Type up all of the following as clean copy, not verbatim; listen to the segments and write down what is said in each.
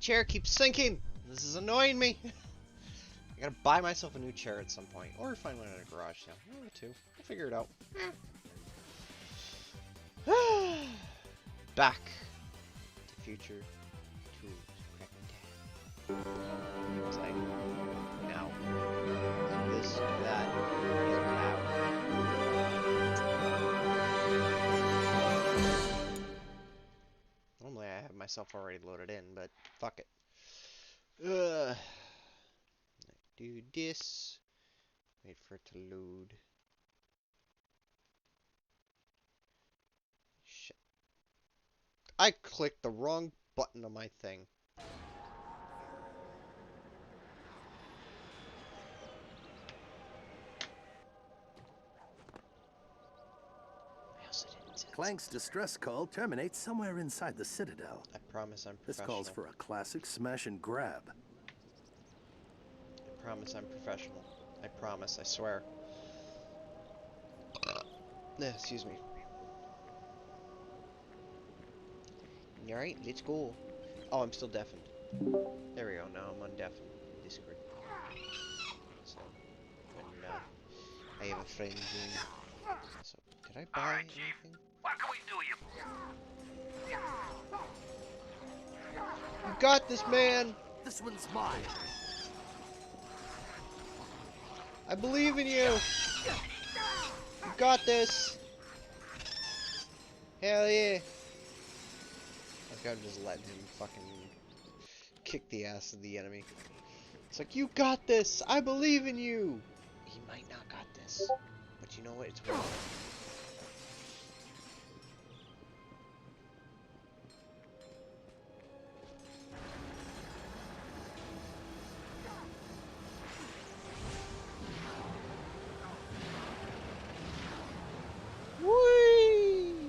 chair keeps sinking. This is annoying me. I gotta buy myself a new chair at some point, or find one at a garage sale. One of the two. I'll figure it out. Back to future to it's like now. This, that, is now. Normally I have myself already loaded in, but fuck it. Do this. Wait for it to load. Shit. I clicked the wrong button on my thing. Clank's distress call terminates somewhere inside the Citadel. I promise I'm This professional. calls for a classic smash and grab. I promise I'm professional. I promise, I swear. Excuse me. Alright, let's go. Oh, I'm still deafened. There we go, now I'm undeafened. Discord. So, when I have a friend join. So, did I buy anything? What can we do you? You got this, man! This one's mine. I believe in you! You got this! Hell yeah! Like I'm just letting him fucking kick the ass of the enemy. It's like, you got this! I believe in you! He might not got this. But you know what? It's worth it. Whee!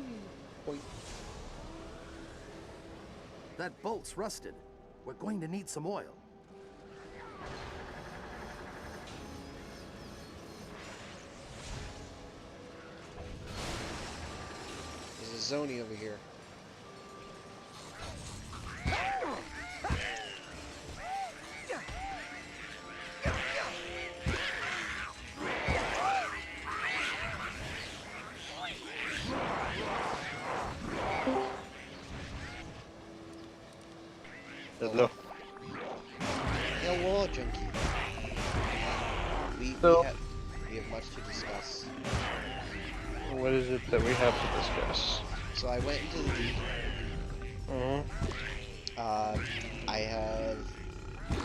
Boing. That bolt's rusted. We're going to need some oil. There's a Zoni over here. Hello. Hello, junkie. We have much to discuss. What is it that we have to discuss? So I went into the deep. I have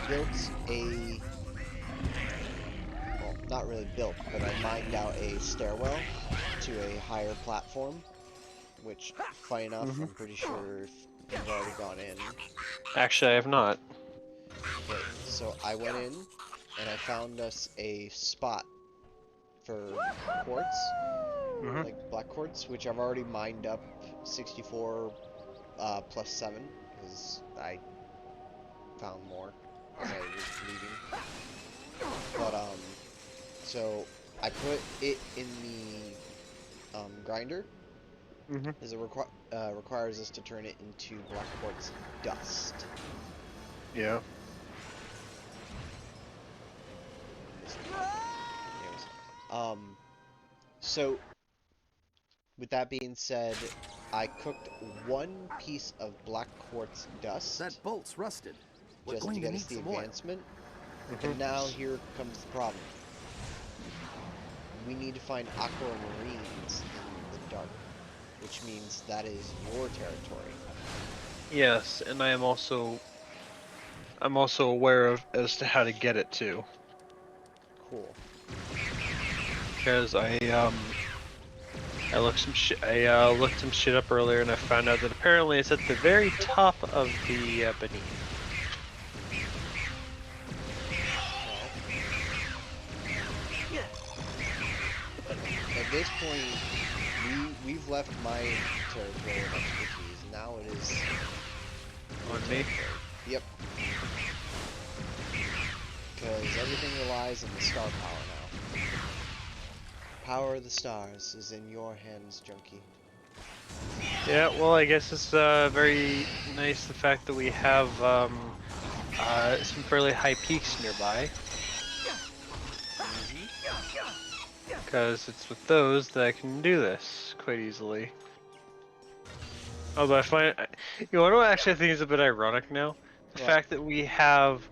built a, well, not really built, but I mined out a stairwell to a higher platform, which, funny enough, I'm pretty sure if you've already gone in. Actually, I have not. Okay, so I went in, and I found us a spot for quartz, like black quartz, which I've already mined up 64 plus 7, because I found more as I was leaving. But, so I put it in the grinder, as it requires us to turn it into black quartz dust. Yeah. Anyways, so with that being said, I cooked one piece of black quartz dust That bolt's rusted. We're just going to to get need us the some oil. advancement. And now here comes the problem. We need to find aquamarines in the dark, which means that is your territory. Yes, and I'm also aware of as to how to get it too. Cool. Because I looked some shit up earlier, and I found out that apparently it's at the very top of the beneath. At this point, we've left my territory of expertise. Now it is On me? Yep. Because everything relies on the star power now. Power of the stars is in your hands, junkie. Yeah, well, I guess it's very nice the fact that we have some fairly high peaks nearby, because it's with those that I can do this quite easily. Although you know what actually I think is a bit ironic now? The What? fact that we have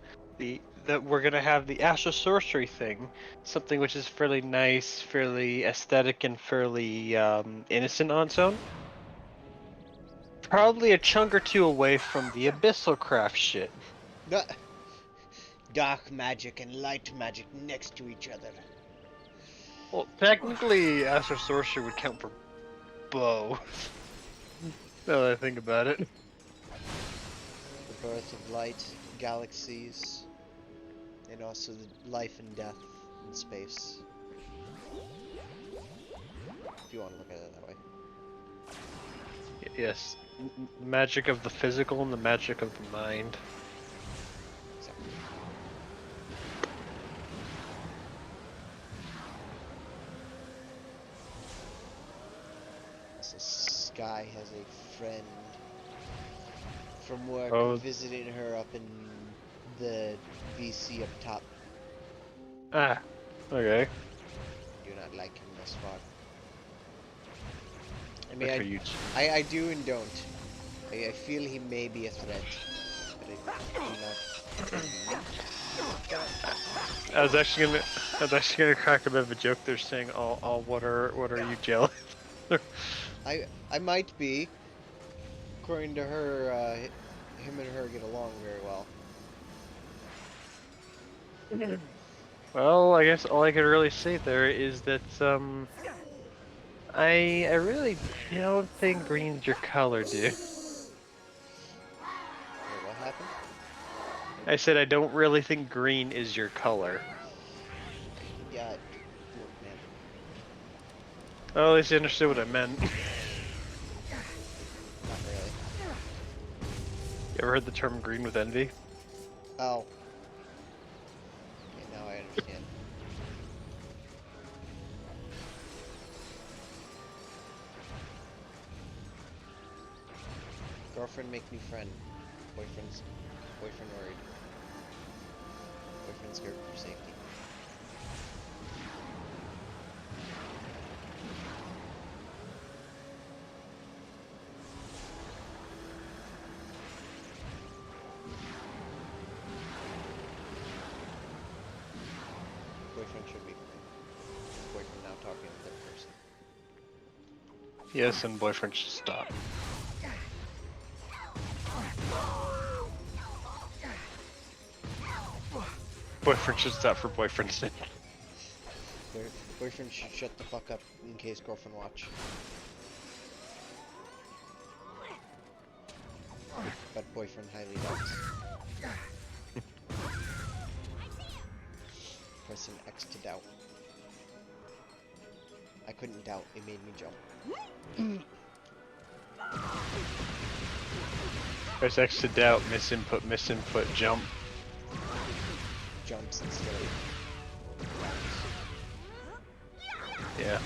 that we're gonna have the astral sorcery thing, something which is fairly nice, fairly aesthetic, and fairly innocent on its own. Probably a chunk or two away from the abyssal craft shit. No. Dark magic and light magic next to each other. Well, technically, astral sorcery would count for both. Now that I think about it. The birth of light, galaxies, and also the life and death in space. If you want to look at it that way. Yes, magic of the physical and the magic of the mind. Exactly. So Sky has a friend from work Oh, visiting her up in the VC up top. ah, okay. Do not like him thus far. I Good mean, for you. I do and don't. I feel he may be a threat, but I do not. I was actually gonna crack a bit of a joke. They're saying, "All, what are you jealous?" I might be. According to her, him and her get along very well. Well, I guess all I could really say there is that I really don't think green's your color, dude. Wait, what happened? I said I don't really think green is your color. Yeah, look, man. Oh, at least you understood what I meant. You Not really. ever heard the term green with envy? Oh. Okay, now I understand. Girlfriend make new friend. Boyfriend worried. Boyfriend scared for safety. Boyfriend should be boyfriend now talking to the third person. Yes, and boyfriend should stop. Boyfriend should stop for boyfriend's sake. Boyfriend should shut the fuck up in case girlfriend watch. But boyfriend highly doubts. Pressing X to doubt. I couldn't doubt, it made me jump. Press X to doubt, misinput, jump. Jumps instead of Yeah.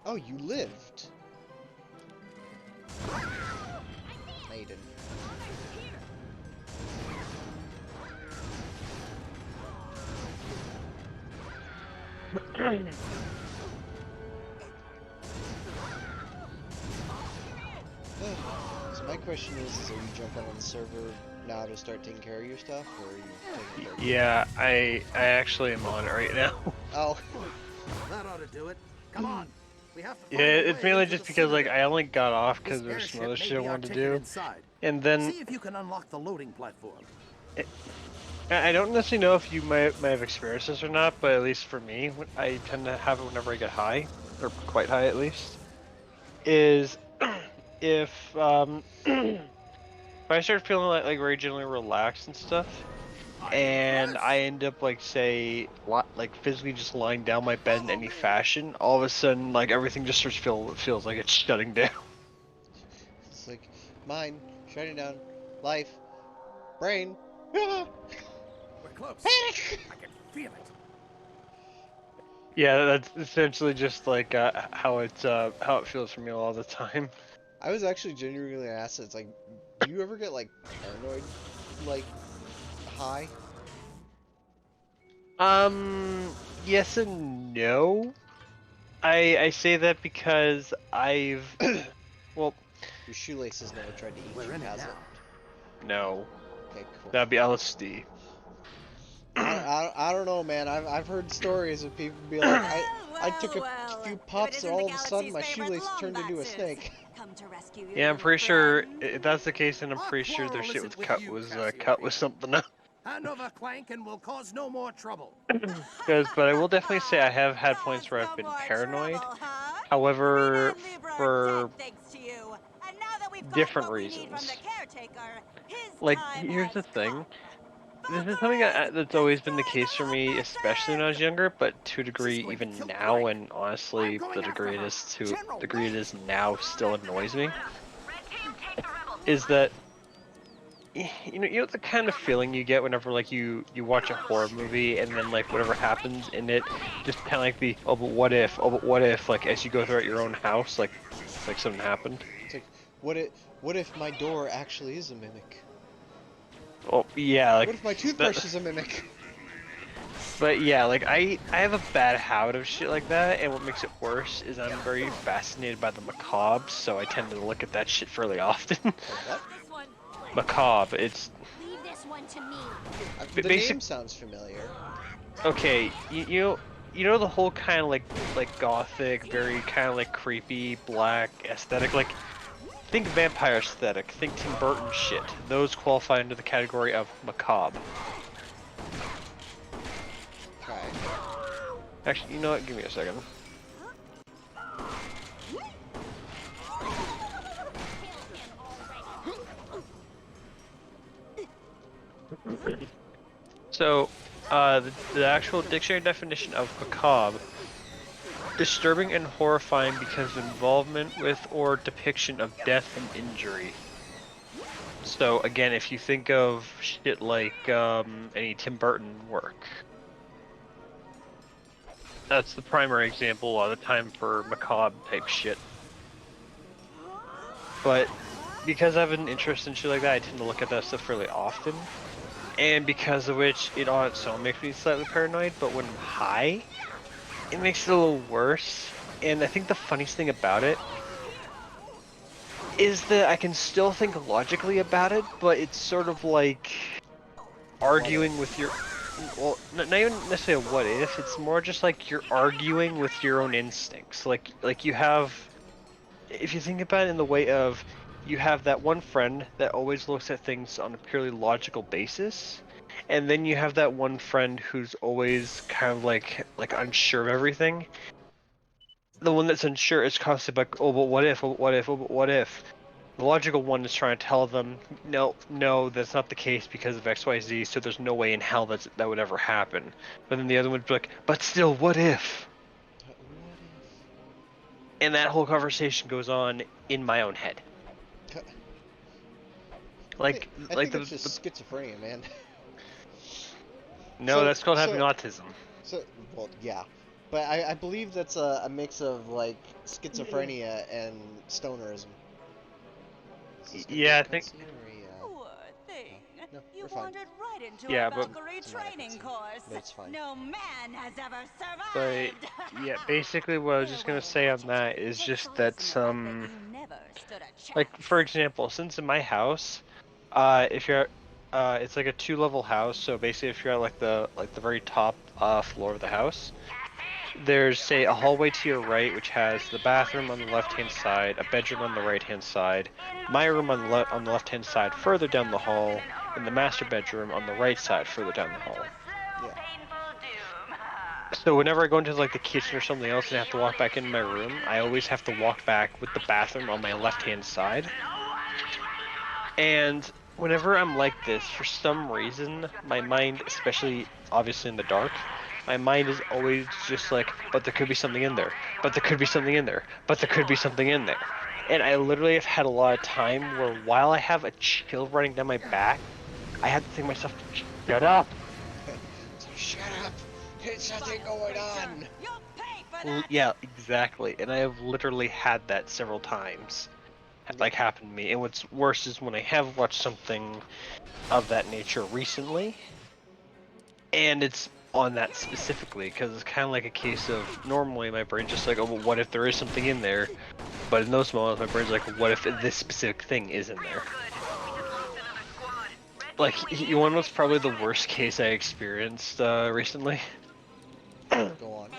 Oh, you lived! No, you didn't. So my question is are you jumping on the server now to start taking care of your stuff, or are you taking a break? Yeah, I actually am on it right now. Oh, That ought to do it. Come on. We have to Yeah, find a it's way mainly into just the because like citadel. I only got off This because there's some airship other may shit I be our wanted to ticket do, inside. and then See if you can unlock the loading platform. I don't necessarily know if you might have experienced this or not, but at least for me, I tend to have it whenever I get high, or quite high at least. Is if if I start feeling like very generally relaxed and stuff, and I end up like like physically just lying down my bed in any fashion, all of a sudden like everything just starts feels like it's shutting down. It's like mine shutting down. Life, brain. Ah, We're close. panic. I can feel it. Yeah, that's essentially just like how it feels for me all the time. I was actually genuinely asked. It's like, do you ever get like paranoid, like high? Yes and no. I say that because I've well, Your shoelaces never tried to eat We're you, in it has now. it? no. Okay, cool. That'd be LSD. I don't know, man. I've heard stories of people be like, I took a Well, few if it puffs and isn't the all of a sudden galaxy's my favorite shoelace turned into a Lombatses, snake. come to rescue your Yeah, I'm young pretty sure friend. if that's the case, then I'm Our pretty sure their quarrel shit was isn't with cut you, was cut with Cassiopeia. something else. Hand over Clank and we'll cause no more trouble. But I will definitely say I have had Cause points where I've no been more paranoid. trouble, huh? However, Queen and Libra are for dead thanks to you. And now that we've got different what we need from the reasons. caretaker, his Like, time here's has the come. thing. This is something that's always been the Destroy case the for me, especially when I was Lombatses! younger, but to a She's degree going to even kill now, Clank. and I'm honestly, going the after degree it her. is to General, the degree it wait! is now still annoys me, Red team, take the rebels. is that you know the kind of feeling you get whenever like you watch a horror movie and then like whatever happens in it, just kind of like the oh but what if like as you go throughout your own house like something happened. It's like, what it what if my door actually is a mimic? Oh yeah, What if my toothbrush is a mimic? But yeah, like I have a bad habit of shit like that, and what makes it worse is I'm very fascinated by the macabre, so I tend to look at that shit fairly often. What? This one. Macabre, it's Leave this one to me. The basic. name sounds familiar. Okay, you know the whole kind of like gothic, very kind of like creepy black aesthetic. Like think vampire aesthetic, think Tim Burton shit. Those qualify under the category of macabre. Okay. Actually, you know what? Give me a second. So, the actual dictionary definition of macabre: disturbing and horrifying because of involvement with or depiction of death and injury. So again, if you think of shit like any Tim Burton work, that's the primary example a lot of the time for macabre type shit. But because I have an interest in shit like that, I tend to look at that stuff fairly often. And because of which, it on its own makes me slightly paranoid, but when I'm high, it makes it a little worse. And I think the funniest thing about it is that I can still think logically about it, but it's sort of like arguing with your, well, not even necessarily a what if, it's more just like you're arguing with your own instincts. Like you have, if you think about it in the way of, you have that one friend that always looks at things on a purely logical basis, and then you have that one friend who's always kind of like unsure of everything. The one that's unsure is constantly like, oh, but what if? Oh, but what if? Oh, but what if? The logical one is trying to tell them, no, that's not the case because of X, Y, Z. So there's no way in hell that would ever happen. But then the other one would be like, but still, what if? What And that whole conversation goes on in my own head. if? Like, I like think the, that's just schizophrenia, man. no, that's called having autism. Well, yeah. But I believe that's a mix of, like, schizophrenia and stonerism. This is gonna be Yeah, a I think. cutscene or a, Poor thing. no, You we're fine. wandered right into Yeah, a but Valkyrie It's not a training cutscene, course. but it's fine. No man has ever But survived. yeah, basically what I was just gonna Farewell, say on Ratchet. that is Take just solace that in the fact that some, you never stood a like for chance. example, since in my house, if you're, it's like a two-level house. So basically, if you're at like the very top floor of the house, there's say a hallway to your right, which has the bathroom on the left-hand side, a bedroom on the right-hand side, my room on the left-hand side further down the hall, and the master bedroom on the right side further down the hall. Yeah. So whenever I go into like the kitchen or something else and I have to walk back into my room, I always have to walk back with the bathroom on my left-hand side. And whenever I'm like this, for some reason, my mind, especially obviously in the dark, my mind is always just like, but there could be something in there, but there could be something in there, but there could be something in there. And I literally have had a lot of time where while I have a chill running down my back, I have to think to myself, shut up. Shut up! There's nothing going on! You'll pay for that. Yeah, exactly. And I have literally had that several times, like happen to me. And what's worse is when I have watched something of that nature recently, and it's on that specifically, because it's kind of like a case of normally my brain's just like, oh, well, what if there is something in there? But in those moments, my brain's like, what if this specific thing is in there? Like, you want to know what's probably the worst case I experienced recently? Go on.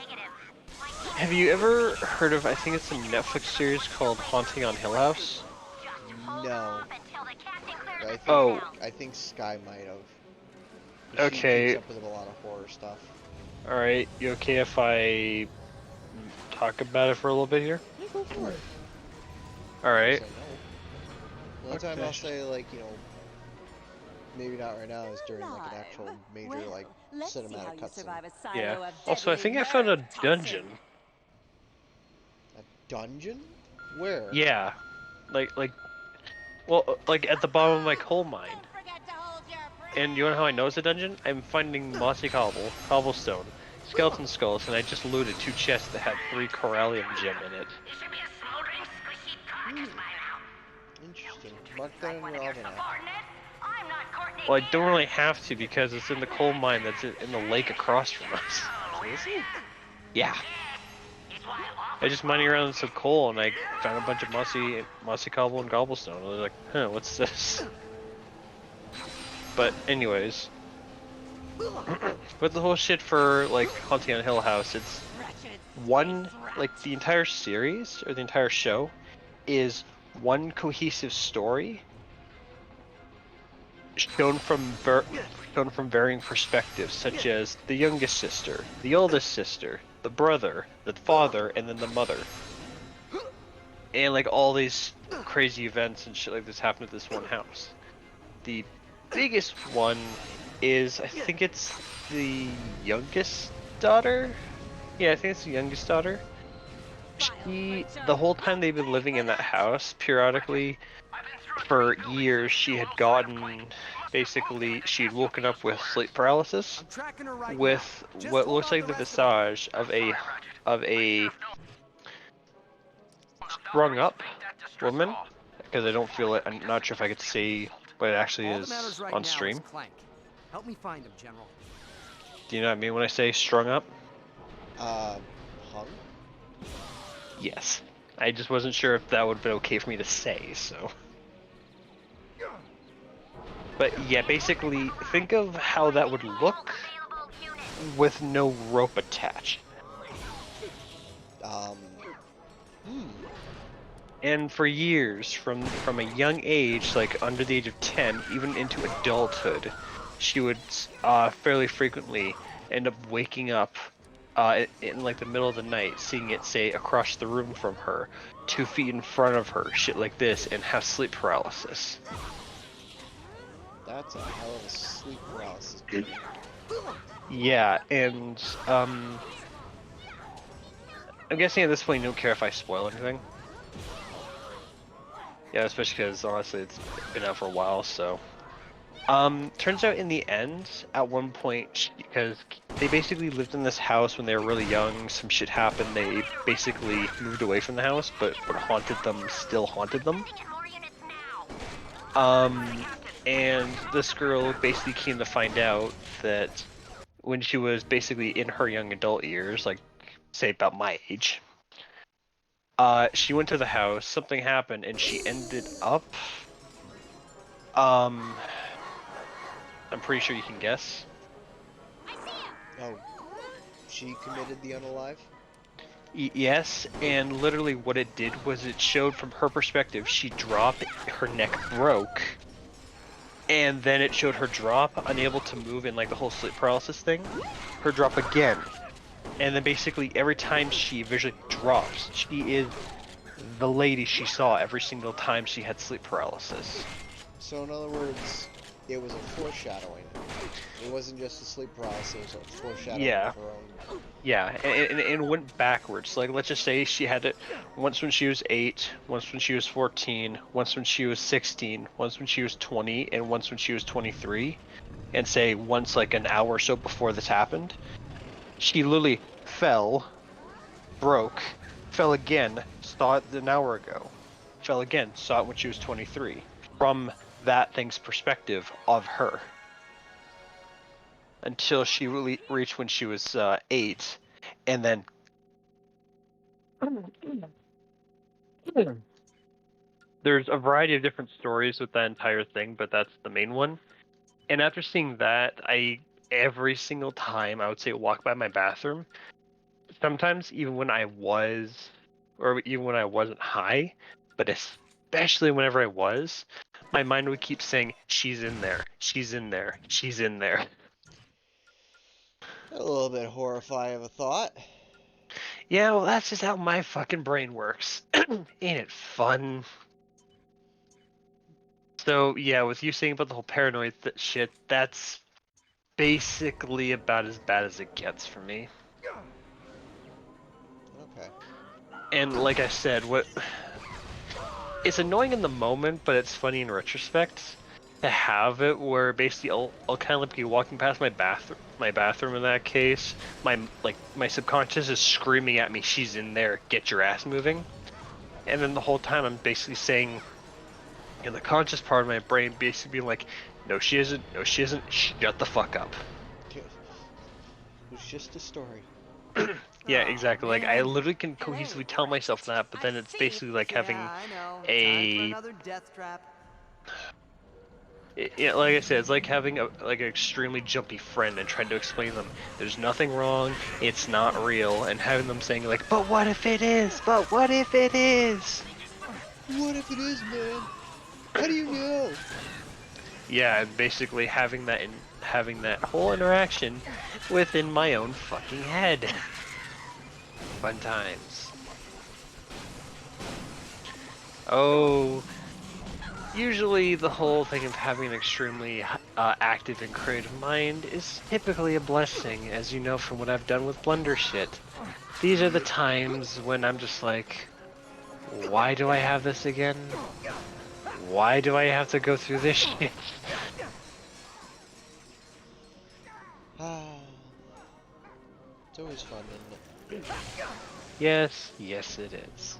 Have you ever heard of, I think it's a Netflix series called Haunting on Hill House? No. Oh. I think Sky might have. She Okay. keeps up with a lot of horror stuff. Alright, you okay if I talk about it for a little bit here? Yeah, go for it. Alright. So, no. The only time I'll say, like, you know, maybe not right now is during, like, an actual major, like, Let's see how cinematic you cutscene. survive a silo Yeah. of Also, I deadly think I found a nerve dungeon. toxin. A dungeon? Where? Yeah. Well, like at the bottom of my coal mine. Don't forget to hold your breath. And you know how I know it's a dungeon? I'm finding mossy cobblestone, skeleton skulls, and I just looted 2 chests that had 3 corallium gem in it. Interesting. Mark that on your almanac. Well, I don't really have to because it's in the coal mine that's in the lake across from us. Is it? Yeah. I just mining around some coal and I found a bunch of mossy cobble and cobblestone. I was like, huh, what's this? But anyways, with the whole shit for like Haunting on Hill House, it's one, like the entire series or the entire show is one cohesive story shown from varying perspectives, such as the youngest sister, the oldest sister, the brother, the father, and then the mother. And like all these crazy events and shit like this happen at this one house. The biggest one is, I think it's the youngest daughter? Yeah, I think it's the youngest daughter. The whole time they've been living in that house, periodically, for years, she had gotten, basically, she'd woken up with sleep paralysis, with what looks like the visage of a sprung up woman, because I don't feel it, I'm not sure if I could say what it actually is on stream. Clank. Help me find him, General. Do you know what I mean when I say strung up? Hung? Yes. I just wasn't sure if that would have been okay for me to say, so. But yeah, basically, think of how that would look with no rope attached. And for years, from a young age, like under the age of 10, even into adulthood, she would fairly frequently end up waking up in like the middle of the night, seeing it, say, across the room from her, 2 feet in front of her, shit like this, and have sleep paralysis. That's a hell of a sleep paralysis. Yeah, and I'm guessing at this point you don't care if I spoil anything. Yeah, especially because honestly it's been out for a while, so. Turns out in the end, at one point, because they basically lived in this house when they were really young, some shit happened, they basically moved away from the house, but what haunted them still haunted them. And this girl basically came to find out that when she was basically in her young adult years, like, say about my age, she went to the house, something happened, and she ended up, I'm pretty sure you can guess. Oh, she committed the unalive? Yes, and literally what it did was it showed from her perspective, she dropped, her neck broke, and then it showed her drop, unable to move in like the whole sleep paralysis thing, her drop again. And then basically every time she visually drops, she is the lady she saw every single time she had sleep paralysis. So in other words, it was a foreshadowing. It wasn't just a sleep paralysis, it was a foreshadowing Yeah. of her own. Yeah, and went backwards. Like, let's just say she had it once when she was 8, once when she was 14, once when she was 16, once when she was 20, and once when she was 23. And say once like an hour or so before this happened, she literally fell, broke, fell again, saw it an hour ago, fell again, saw it when she was 23. From that thing's perspective of her. Until she really reached when she was 8, and then there's a variety of different stories with that entire thing, but that's the main one. And after seeing that, every single time I would say walk by my bathroom, sometimes even when I was, or even when I wasn't high, but especially whenever I was, my mind would keep saying, "She's in there, she's in there, she's in there." A little bit horrifying of a thought. Yeah, well, that's just how my fucking brain works. Ain't it fun? So yeah, with you saying about the whole paranoid shit, that's basically about as bad as it gets for me. Okay. And like I said, what it's annoying in the moment, but it's funny in retrospect to have it where basically I'll kind of be walking past my bathroom in that case. My subconscious is screaming at me, "She's in there, get your ass moving." And then the whole time I'm basically saying, in the conscious part of my brain, basically being like, "No, she isn't. No, she isn't. Shut the fuck up." It's just a story. Yeah, Oh, exactly. Like I man. literally can Hello, cohesively tell myself Ratchet. that, but I then it's see. basically like Yeah, having I know. Time for a another death trap. yeah, like I said, it's like having an extremely jumpy friend and trying to explain to them there's nothing wrong, it's not real, and having them saying like, "But what if it is? But what if it is?" What if it is, man? How do you know? Yeah, and basically having that whole interaction within my own fucking head. Fun times. Oh, usually the whole thing of having an extremely active and creative mind is typically a blessing, as you know from what I've done with Blender shit. These are the times when I'm just like, why do I have this again? Why do I have to go through this shit? Ah, it's always fun, isn't it? Yes, yes it is.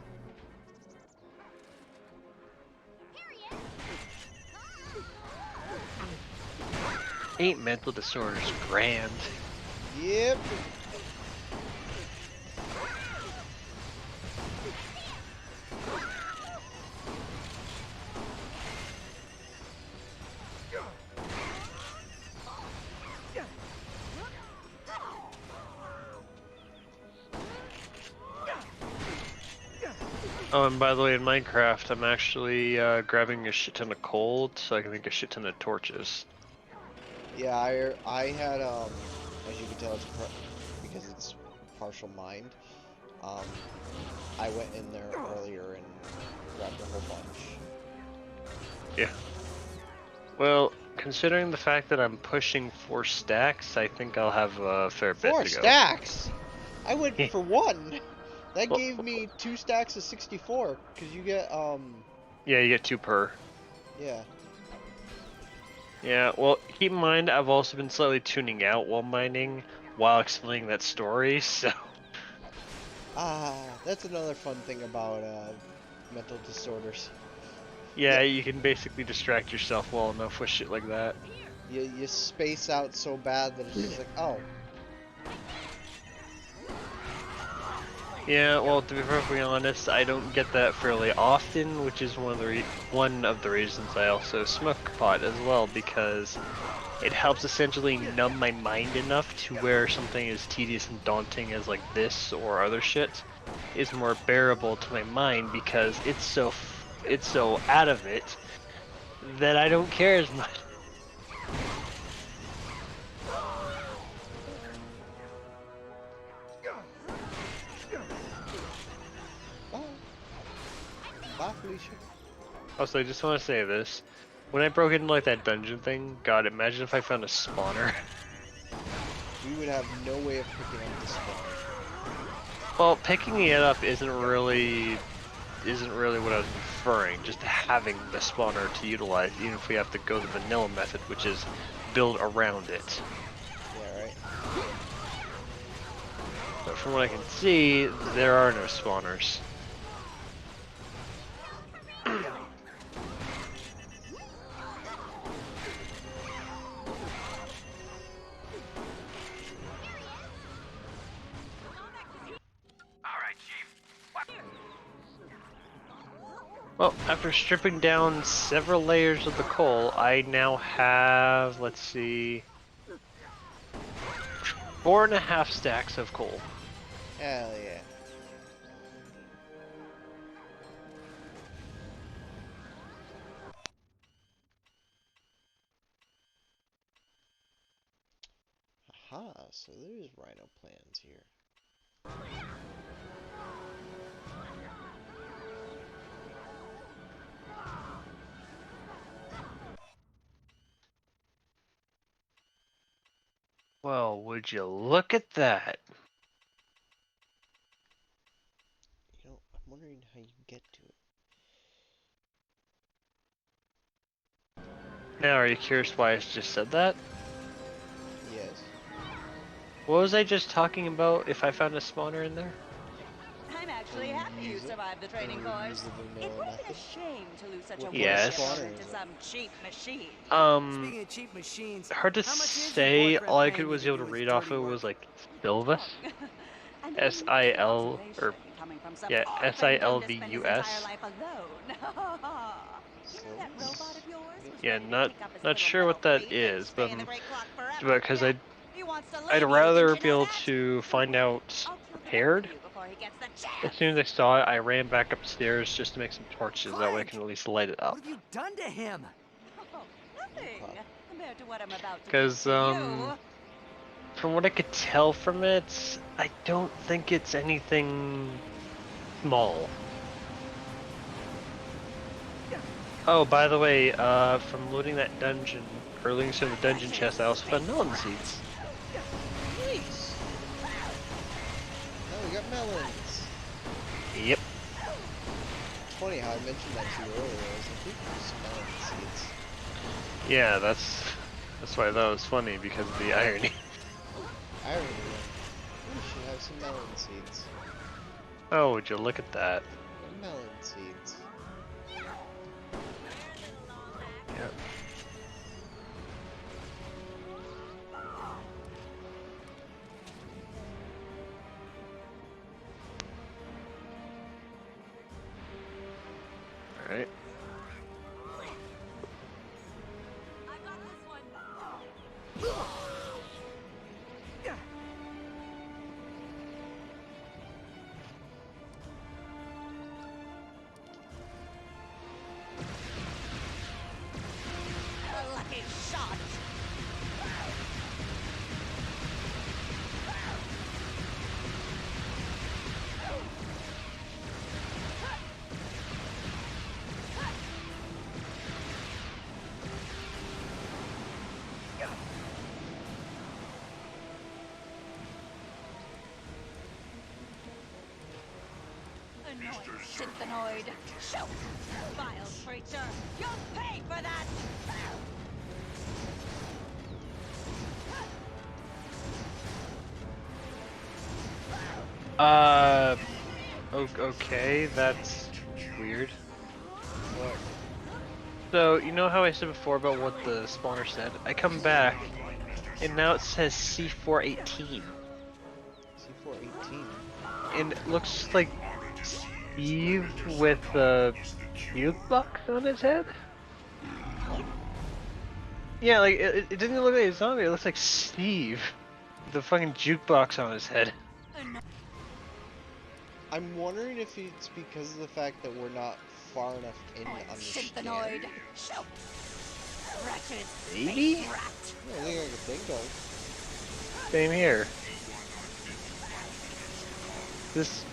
Ain't mental disorders grand? Yep. Oh, and by the way, in Minecraft, I'm actually grabbing a shit ton of coal so I can make a shit ton of torches. Yeah, I had as you can tell, because it's partial mind. Um, I went in there earlier and grabbed a whole bunch. Yeah. Well, considering the fact that I'm pushing 4 stacks, I think I'll have a fair bit 4 to go. stacks. I went for 1. That Well, gave me 2 stacks of 64. Cause you get yeah, you get 2 per. yeah. Yeah, well, keep in mind, I've also been slightly tuning out while mining, while explaining that story, so... Ah, that's another fun thing about mental disorders. Yeah, Yeah, you can basically distract yourself well enough with shit like that. you space out so bad that it's just like, oh, Yeah, well, to be perfectly honest, I don't get that fairly often, which is one of the reasons I also smoke pot as well, because it helps essentially numb my mind enough to where something as tedious and daunting as like this or other shit is more bearable to my mind because it's so out of it that I don't care as much. bye, bye, Felicia. Also, I just want to say this. When I broke into like that dungeon thing, God, imagine if I found a spawner. We would have no way of picking up the spawner. Well, picking it up isn't really what I was inferring. Just having the spawner to utilize, even if we have to go the vanilla method, which is build around it. Yeah, right. But from what I can see, there are no spawners. Well, after stripping down several layers of the coal, I now have, let's see, 4.5 stacks of coal. Hell yeah. Aha, so there's rhino plans here. Well, would you look at that? You know, I'm wondering how you get to it. Now, are you curious why I just said that? Yes. What was I just talking about if I found a spawner in there? I'm actually you happy you use it, survived the training and you course. use the It vanilla would have been a method. shame to lose such a What Yes. warrior spawner over is to it? some cheap machine. Speaking of cheap machines, Hard to how much is your say. boyfriend All I paying could you was to able to do his read off dirty of work? was like Silvus, An unusual S-I-L, or observation coming from some yeah, orphan doomed to spend his entire S-I-L-V-U-S. life alone. You know that robot of yours was Yeah, ready to not kick up his not little sure metal what that feet and is, stay in the great clock forever. because Yeah, he wants to I'd live you, rather didn't you be know able that? to find out I'll kill the both paired. of you before he gets the As chance. soon as I saw it, I ran back upstairs just to make some torches. That way I Clank! can at least light it up. What have you done to him? Oh, nothing Pop. compared to what I'm about to do Because to you. from what I could tell from it, I don't think it's anything small. Oh, by the way, from looting that dungeon, or looting some of the dungeon chests, I also found melon seeds. Nice. Now we got melons. Yep. It's funny how I mentioned that to you earlier. I was like, ooh, some melon seeds. Yeah, that's why that was funny, because of the irony. Irony. We should have some melon seeds. Oh, would you look at that? Melon seeds. Yep. Alright. I got this one. A lucky shot. Annoying synthenoid. Shoot! Vile creature! You'll pay for that! Okay, that's weird. What? So, you know how I said before about what the spawner said? I come back, and now it says C418. C418. And it looks like Steve with the jukebox on his head? What? Yeah, like, it didn't look like a zombie, it looks like Steve with the fucking jukebox on his head. I'm wondering if it's because of the fact that we're not far enough in to understand. Synthenoid. Shoot! Ratchet. Maybe? Space rat. The only thing I can think of. Same here. This...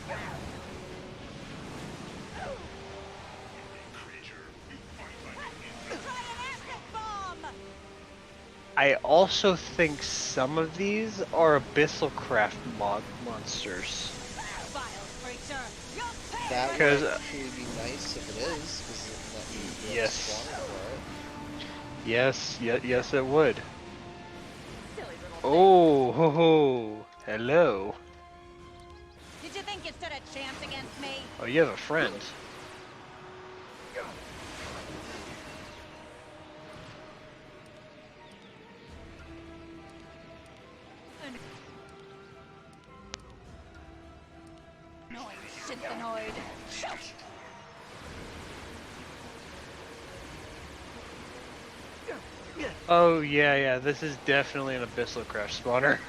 Try an I also think some of these are Abyssalcraft monsters. Vile creature, you'll pay That for would Because, actually be nice if it is, because that means we have a yes. spawner for it. Yes, it would. silly little thing. Oh, ho, ho. Hello. Did you think you stood a chance against me? Oh, you have a friend. Annoying synthanoid. Oh, yeah, this is definitely an Abyssalcraft spawner.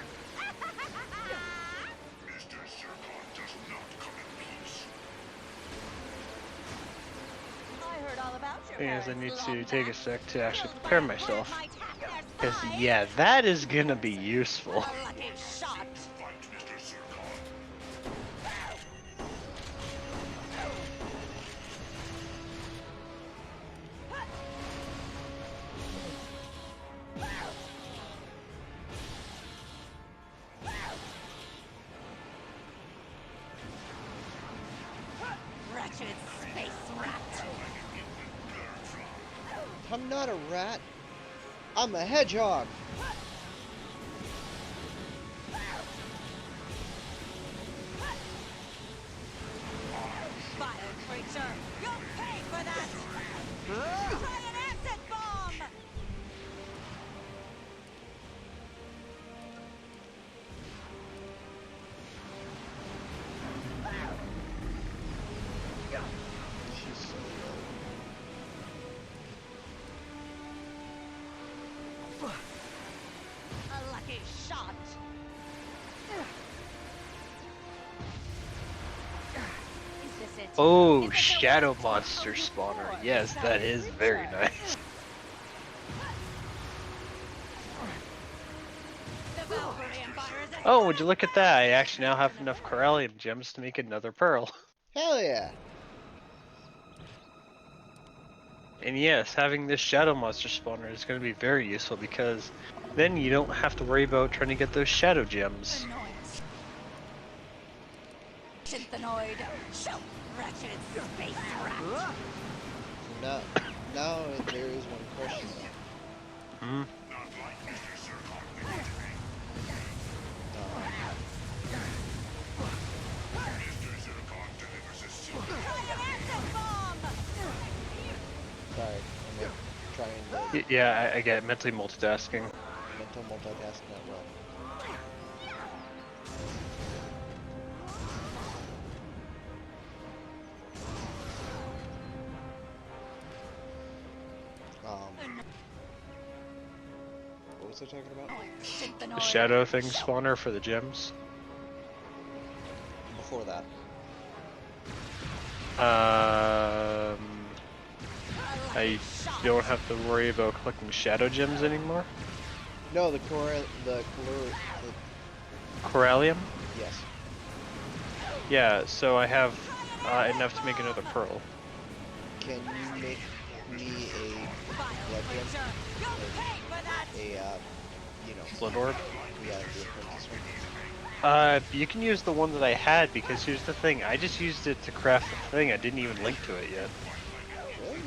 I heard all about your Thing is, I parents need long to take a back. sec to actually Killed by prepare a plant myself. might half their Because, size. yeah, that is gonna be useful. A lucky shot. Ratchet space rat. I'm not a rat. I'm a hedgehog. Vile creature, you'll pay for that. Try an acid bomb. She's so low. A lucky shot. Is this it? Oh, Is this a Shadow way? Monster Oh, you spawner. poor Yes, that tiny is very creature. nice. The Valkyrie Empire is Oh, would you look at that? I actually now have enough Corellium gems to make another pearl. Hell yeah. And yes, having this Shadow Monster spawner is going to be very useful because then you don't have to worry about trying to get those Shadow gems. annoyance. Synthanoid. Show Ratchet space rat. Now, now there is one question though. Hmm? Try an acid bomb. Sorry, I'm trying to Yeah, I get mentally multitasking. mental multitasking at will. What was I talking about? The Synthanoid. Shadow thing spawner for the gems. Before that. I don't have to worry about collecting Shadow gems anymore. No, the color, the Corallium? yes. Yeah, so I have enough to make another pearl. Can you make me a blood gem? Creature, you'll pay for that. A Blood orb? yeah, the apprentice one. You can use the one that I had because here's the thing, I just used it to craft the thing, I didn't even link to it yet. Really?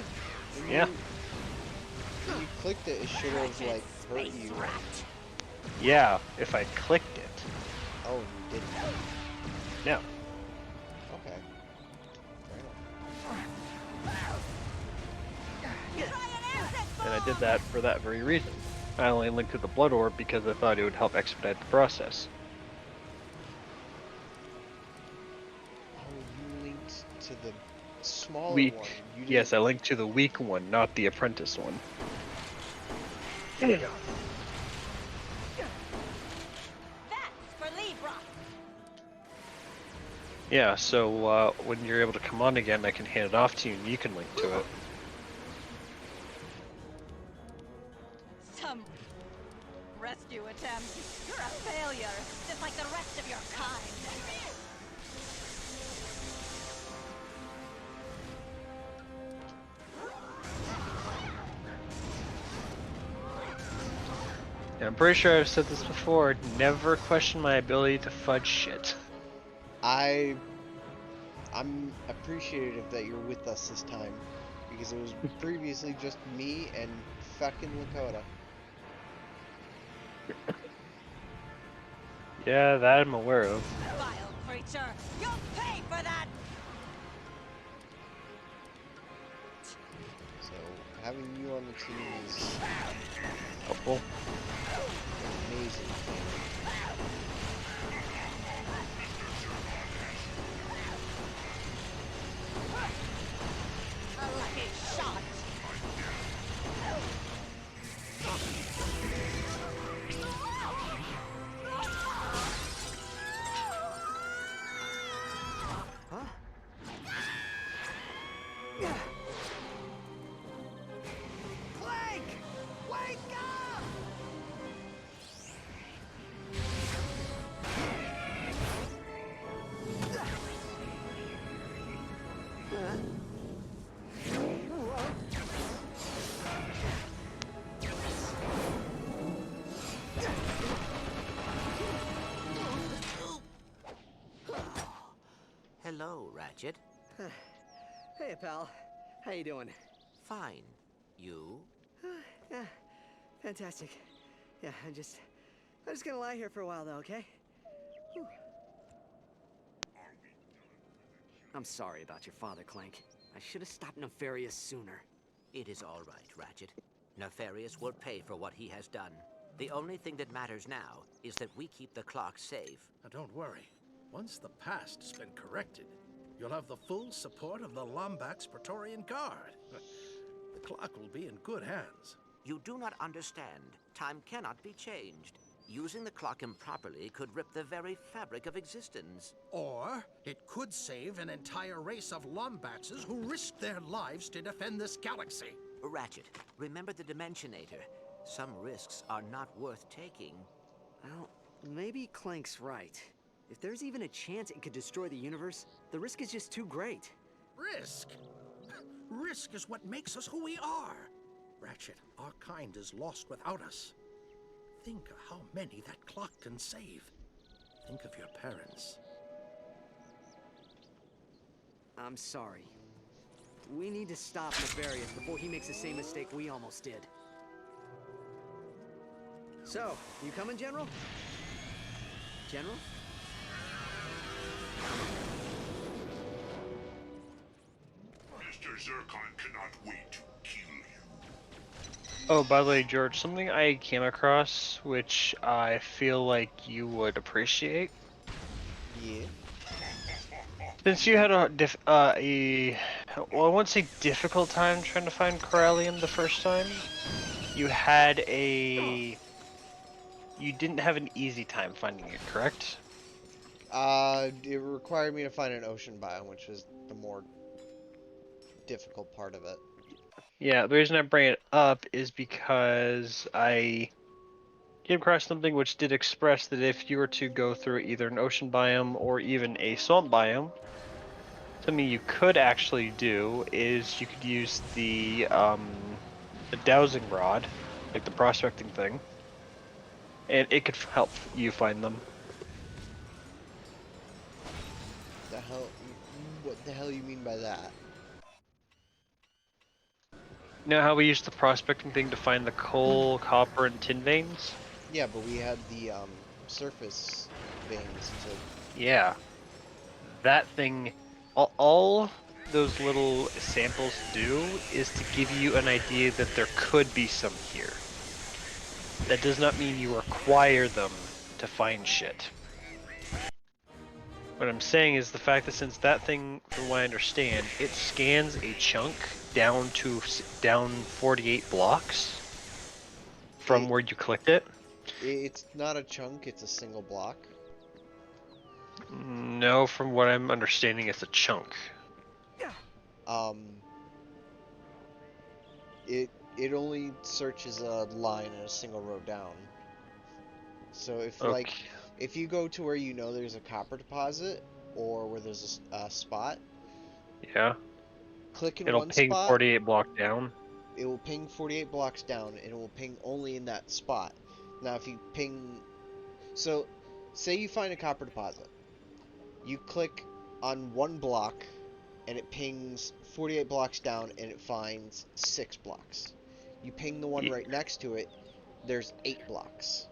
When Yeah. When you clicked it, it should have like hurt you. Yeah, if I clicked it. Oh, you didn't. No. Okay. Fair enough. Try an acid bomb. And I did that for that very reason. I only linked to the blood orb because I thought it would help expedite the process. Oh, you linked to the smaller Weak. one. You didn't. Yes, I linked to the weak one, not the apprentice one. That's for Libra. Yeah, so when you're able to come on again, I can hand it off to you and you can link to it. Some rescue attempt. You're a failure, just like the rest of your kind. And I'm pretty sure I've said this before. Never question my ability to fudge shit. I'm appreciative that you're with us this time because it was previously just me and fucking Lakota. Yeah, that I'm aware of. Vile creature! You'll pay for that! So having you on the team is Helpful. an amazing thing. A lucky shot! Huh? Clank! Wake up! Hello, Ratchet. Hey, pal. How you doing? Fine. You? Yeah, fantastic. Yeah, I'm just gonna lie here for a while, though, okay? Whew. I'm sorry about your father, Clank. I should have stopped Nefarious sooner. It is all right, Ratchet. Nefarious will pay for what he has done. The only thing that matters now is that we keep the clock safe. Now don't worry. Once the past has been corrected, you'll have the full support of the Lombax Praetorian Guard. The clock will be in good hands. You do not understand. Time cannot be changed. Using the clock improperly could rip the very fabric of existence. Or it could save an entire race of Lombaxes who risked their lives to defend this galaxy. Ratchet, remember the Dimensionator. Some risks are not worth taking. Well, maybe Clank's right. If there's even a chance it could destroy the universe, the risk is just too great. Risk? Risk is what makes us who we are. Ratchet, our kind is lost without us. Think of how many that clock can save. Think of your parents. I'm sorry. We need to stop Nefarious before he makes the same mistake we almost did. So, you coming, General? General? Mr. Zircon cannot wait to kill you. Oh, by the way, George, something I came across which I feel like you would appreciate. Yeah. Since you had well, I won't say difficult time trying to find Corellium the first time, you didn't have an easy time finding it, correct? It required me to find an ocean biome, which was the more difficult part of it. Yeah, the reason I bring it up is because I came across something which did express that if you were to go through either an ocean biome or even a swamp biome, something you could actually do is you could use the dowsing rod, like the prospecting thing, and it could help you find them. The hell? What the hell you mean by that? You know how we use the prospecting thing to find the coal, copper, and tin veins? Yeah, but we had the surface veins to. Yeah. That thing, all those little samples do is to give you an idea that there could be some here. That does not mean you require them to find shit. What I'm saying is the fact that since that thing, from what I understand, it scans a chunk down 48 blocks from where you clicked it. It's not a chunk; it's a single block. No, from what I'm understanding, it's a chunk. Um. It only searches a line in a single row down. So Okay. if you go to where you know there's a copper deposit or where there's a spot, Yeah. click in It'll one ping spot. 48 block down. It will ping 48 blocks down, and it will ping only in that spot. Now, if you ping... So, say you find a copper deposit. You click on one block, and it pings 48 blocks down, and it finds 6 blocks. You ping the one Y- right next to it, there's 8 blocks.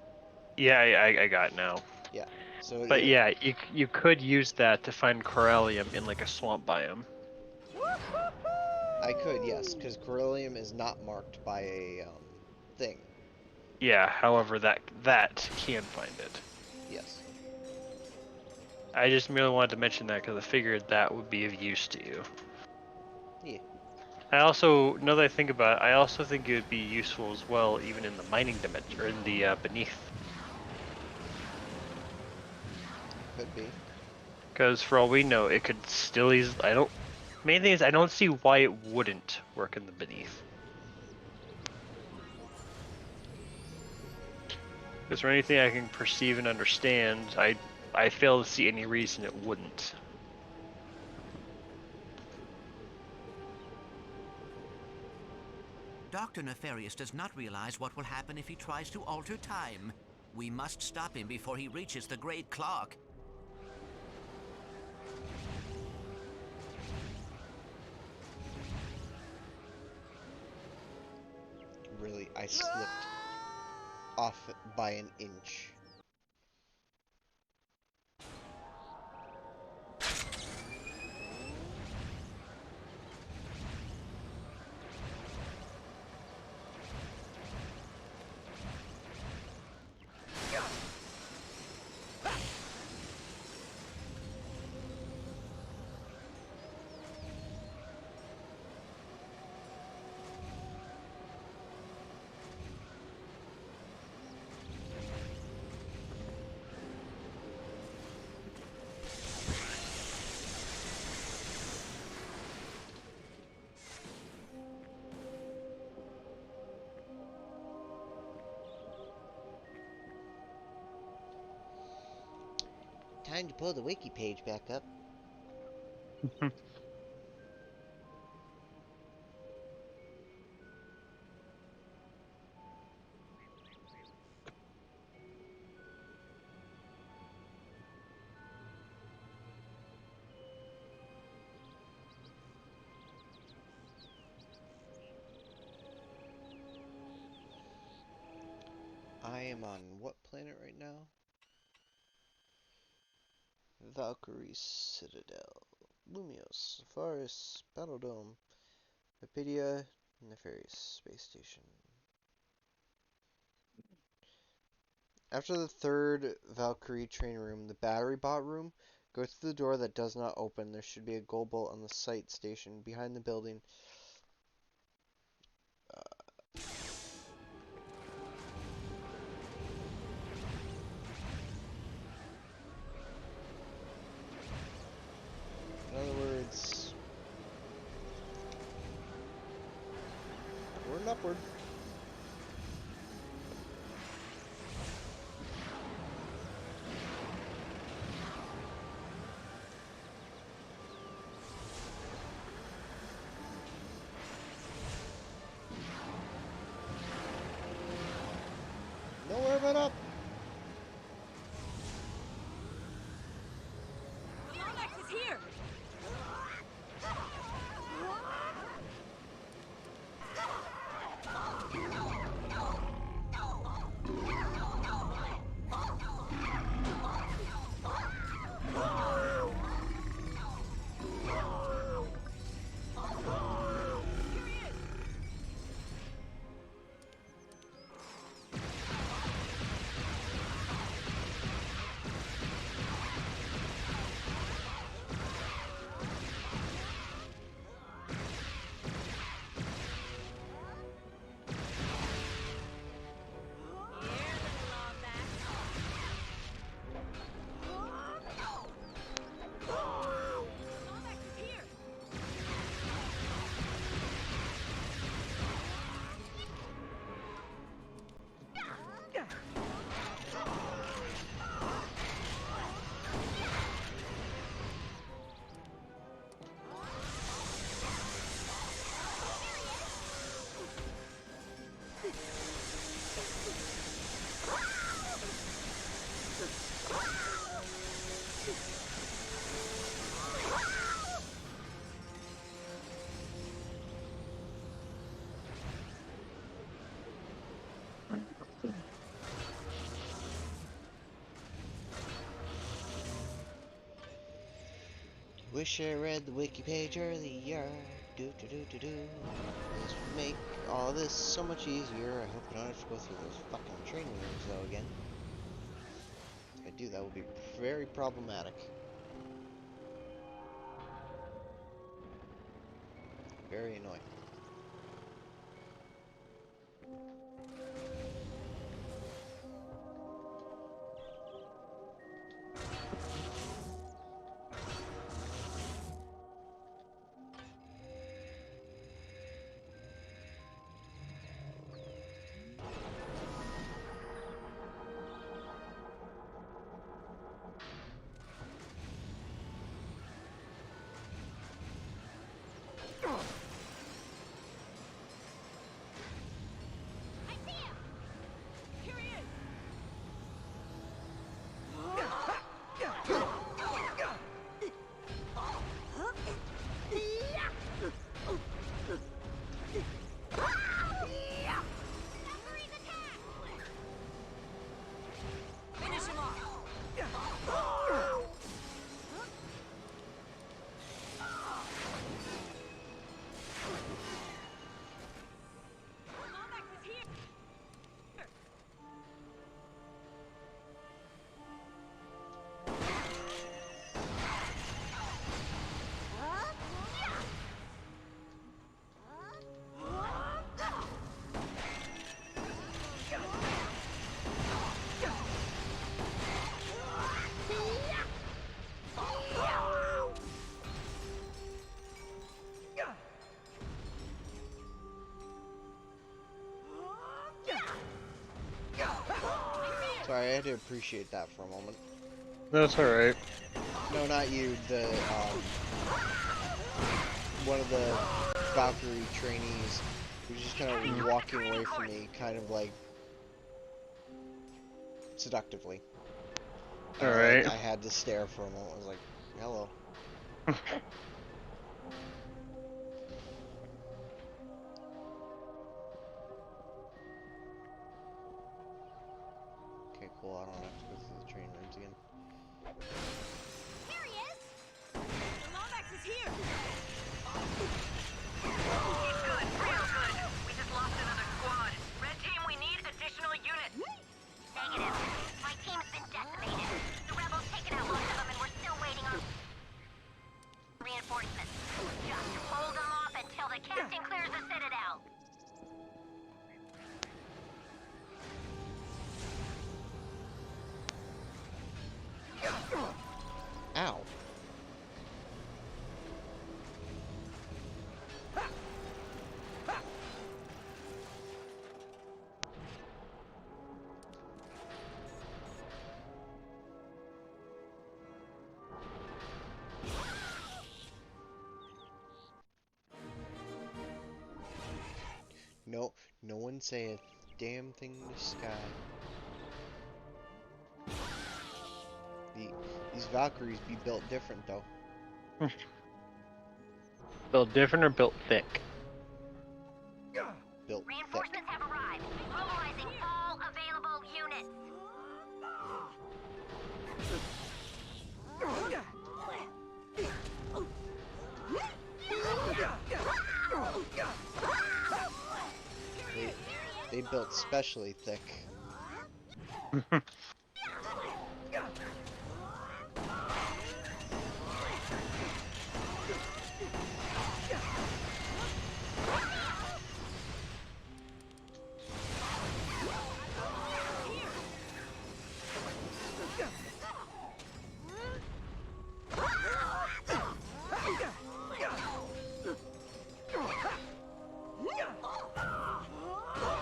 Yeah, I got it now. Yeah. So But it, yeah, you could use that to find corallium in like a swamp biome. I could, yes, because Corellium is not marked by a thing. Yeah, however, that can find it. Yes. I just merely wanted to mention that because I figured that would be of use to you. Yeah. I also, now that I think about it, I also think it would be useful as well, even in the mining dimension, or in the beneath. Could be. Because for all we know, it could still easily. I don't. Main thing is, I don't see why it wouldn't work in the beneath. Because for anything I can perceive and understand, I fail to see any reason it wouldn't. Dr. Nefarious does not realize what will happen if he tries to alter time. We must stop him before he reaches the great clock. Really, I slipped off by an inch. Time to pull the wiki page back up. I am on what planet right now? Valkyrie Citadel. Lumios, Safari, Battle Dome, Rapidia, Nefarious Space Station. After the third Valkyrie train room, the battery bot room, go through the door that does not open. There should be a gold bolt on the site station behind the building. In other words, upward and upward. Nowhere but up. Climax is here! Wish I read the wiki page earlier. Do do do do do. This would make all this so much easier. I hope I don't have to go through those fucking training rooms though again. If I do, that will be very problematic. Very annoying. Sorry, I had to appreciate that for a moment. That's alright. No, not you. The one of the Valkyrie trainees was just kind of walking away from me, kind of like seductively. Alright. I had to stare for a moment. I was like, "Hello." Okay, cool. I don't have to go through the train rooms again. Here he is! The Lomax is here! He's good, real good. We just lost another squad. Red team, we need additional units. Negative. My team's been decimated. The rebels taken out most of them and we're still waiting on reinforcements. Just hold them off until the captain clears the citadel. Ow. No, no one say a damn thing to Sky. These Valkyries be built different though. Built different or built thick? Built thick. Reinforcements have arrived. Mobilizing all available units. They built specially thick.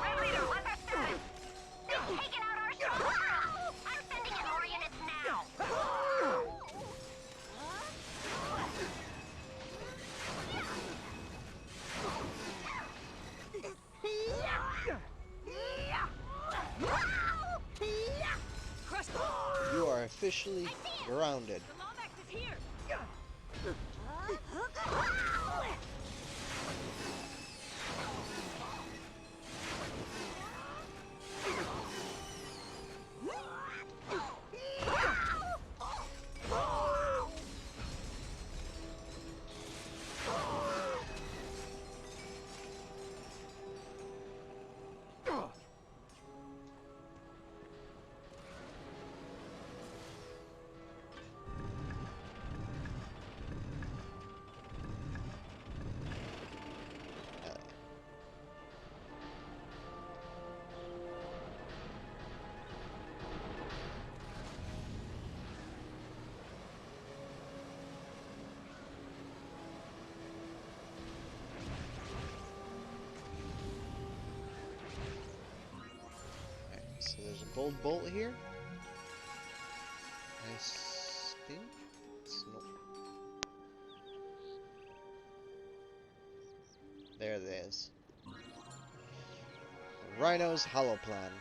Red leader, what's our status? They've taken out our stronghold. I'm sending in more units now. You are officially grounded. The Lomax is here. So there's a gold bolt here. I think it's nope. There it is. The Rhino's hollow plan.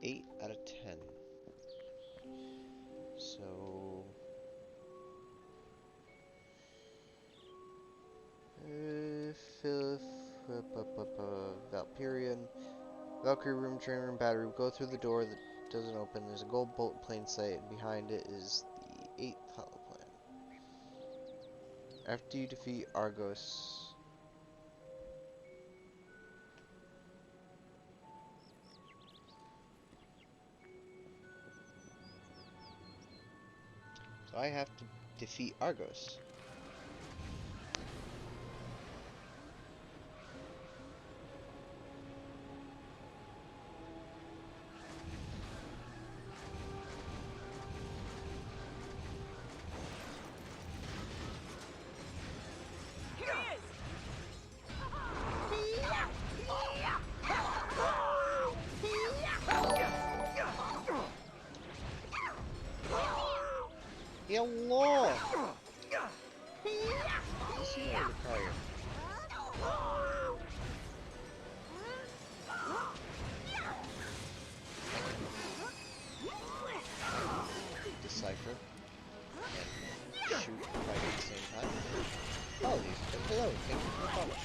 Eight out of 10. So Valkyrian, Valkyrie room, train room, battery. Go through the door that doesn't open. There's a gold bolt in plain sight, and behind it is the 8th hollow plan. After you defeat Argos, so I have to defeat Argos. Hello! Is he or the carrier? Decipher and shoot and fight at the same time. Oh, hello, thank you for the follow.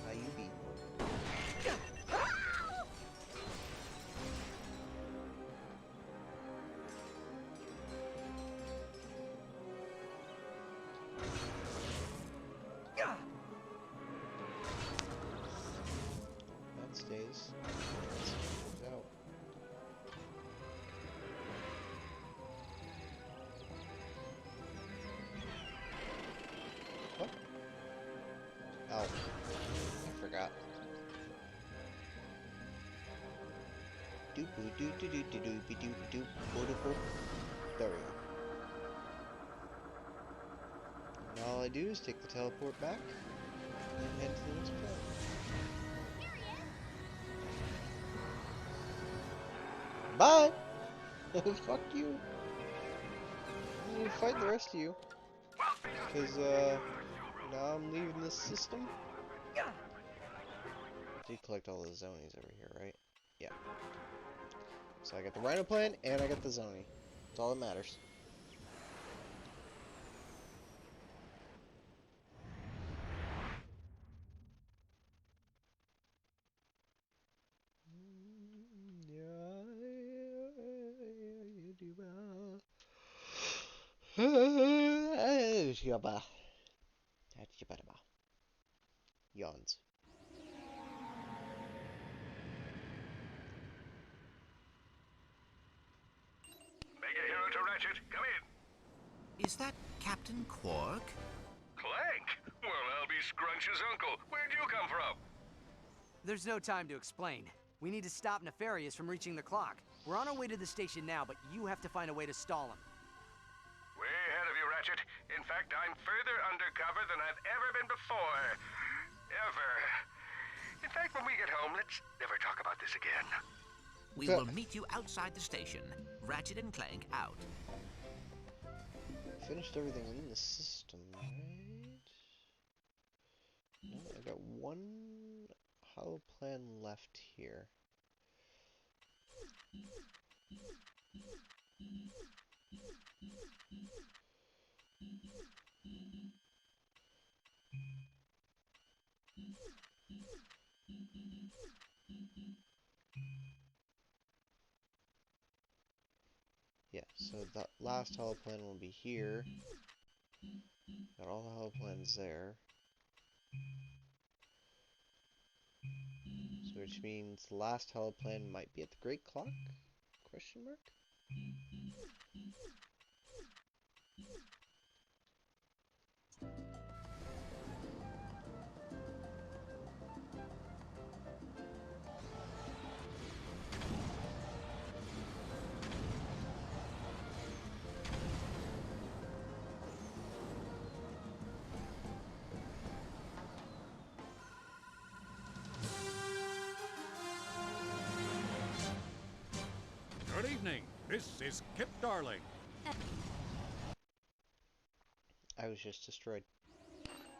How you be? That stays. Goes out. What? Oh, I forgot. Doop doop doop doop doop doop doop doop doop. There we go. And all I do is take the teleport back and head to the next planet. Bye! Fuck you. I'm gonna fight the rest of you. Because, now I'm leaving this system. Did collect all the zonies over here, right? Yeah. So I got the Rhino plan, and I got the zonie. That's all that matters. Yawns. Mega hero to Ratchet, come in. Is that Captain Quark? Clank? Well, I'll be Scrunch's uncle. Where'd you come from? There's no time to explain. We need to stop Nefarious from reaching the clock. We're on our way to the station now, but you have to find a way to stall him. Way ahead of you, Ratchet. In fact, I'm further undercover than I've ever been before. Ever. In fact, when we get home, let's never talk about this again. We will meet you outside the station. Ratchet and Clank out. Finished everything in the system, right? No, I got one hollow plan left here. Yeah, so that last hollow plan will be here. Got all the hollow plans there. So which means the last hollow plan might be at the Great Clock? Question mark? evening. This is Kip Darling. I was just destroyed.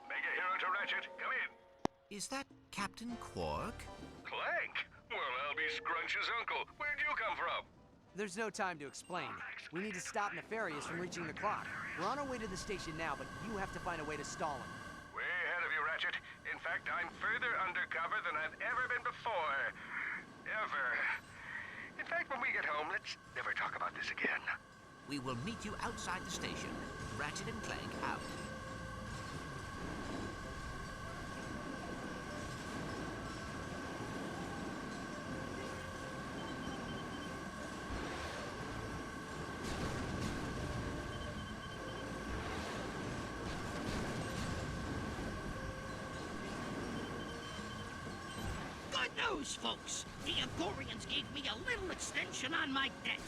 Mega hero to Ratchet, come in. Is that Captain Quark? Clank? Well, I'll be Scrunch's uncle. Where'd you come from? There's no time to explain. We need to stop Nefarious from reaching the clock. We're on our way to the station now, but you have to find a way to stall him. Way ahead of you, Ratchet. In fact, I'm further undercover than I've ever been before. Ever. In fact, when we get home, let's never talk about this again. We will meet you outside the station. Ratchet and Clank out. Good news, folks. The Agorians gave me a little extension on my debt.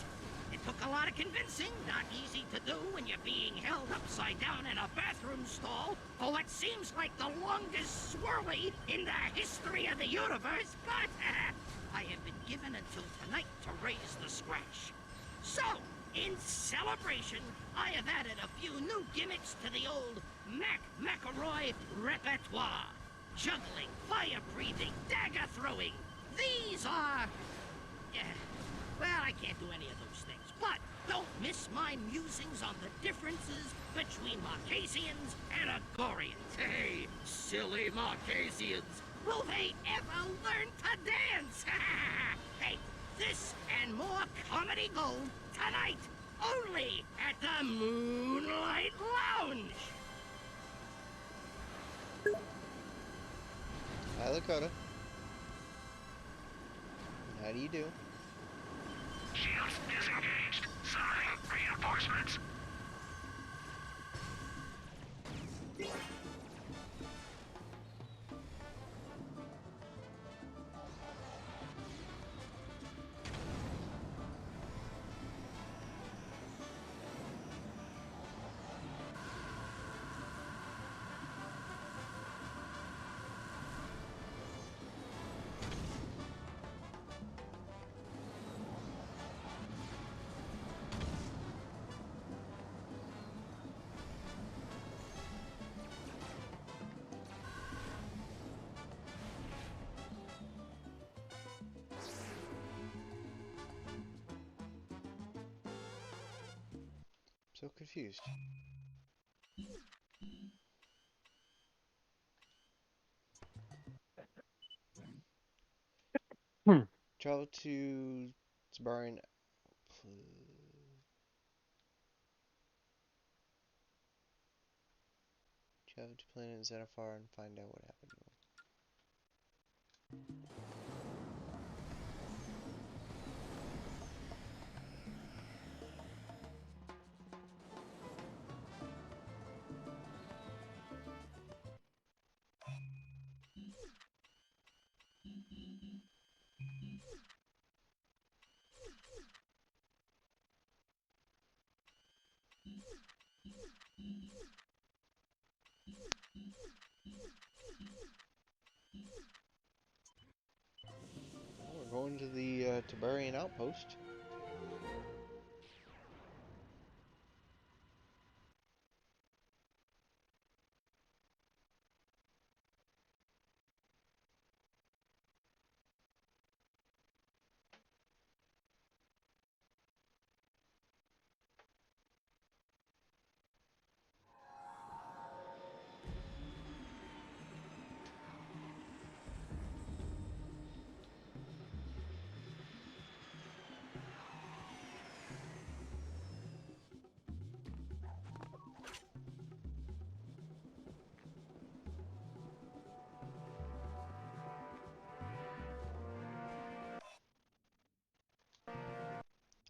It took a lot of convincing, not easy to do when you're being held upside down in a bathroom stall for what seems like the longest swirly in the history of the universe, but I have been given until tonight to raise the scratch. So, in celebration, I have added a few new gimmicks to the old McElroy repertoire. Juggling, fire-breathing, dagger-throwing. These are... well, I can't do any of those things. But don't miss my musings on the differences between Marquesians and Agorians. Hey, silly Marquesians. Will they ever learn to dance? Hey, this and more comedy gold tonight. Only at the Moonlight Lounge. Hi, Lakota. How do you do? Shields disengaged. Summoning reinforcements. So confused. Travel to Tabarian. Travel to planet Zenithar and find out what happened to him. Well, we're going to the Tabarian outpost.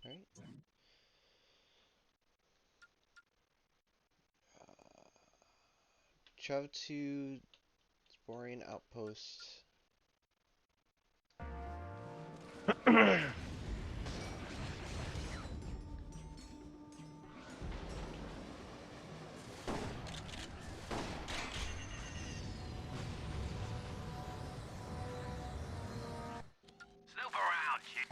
Alright. Travel to Tabarian outpost. Snoop around, chick.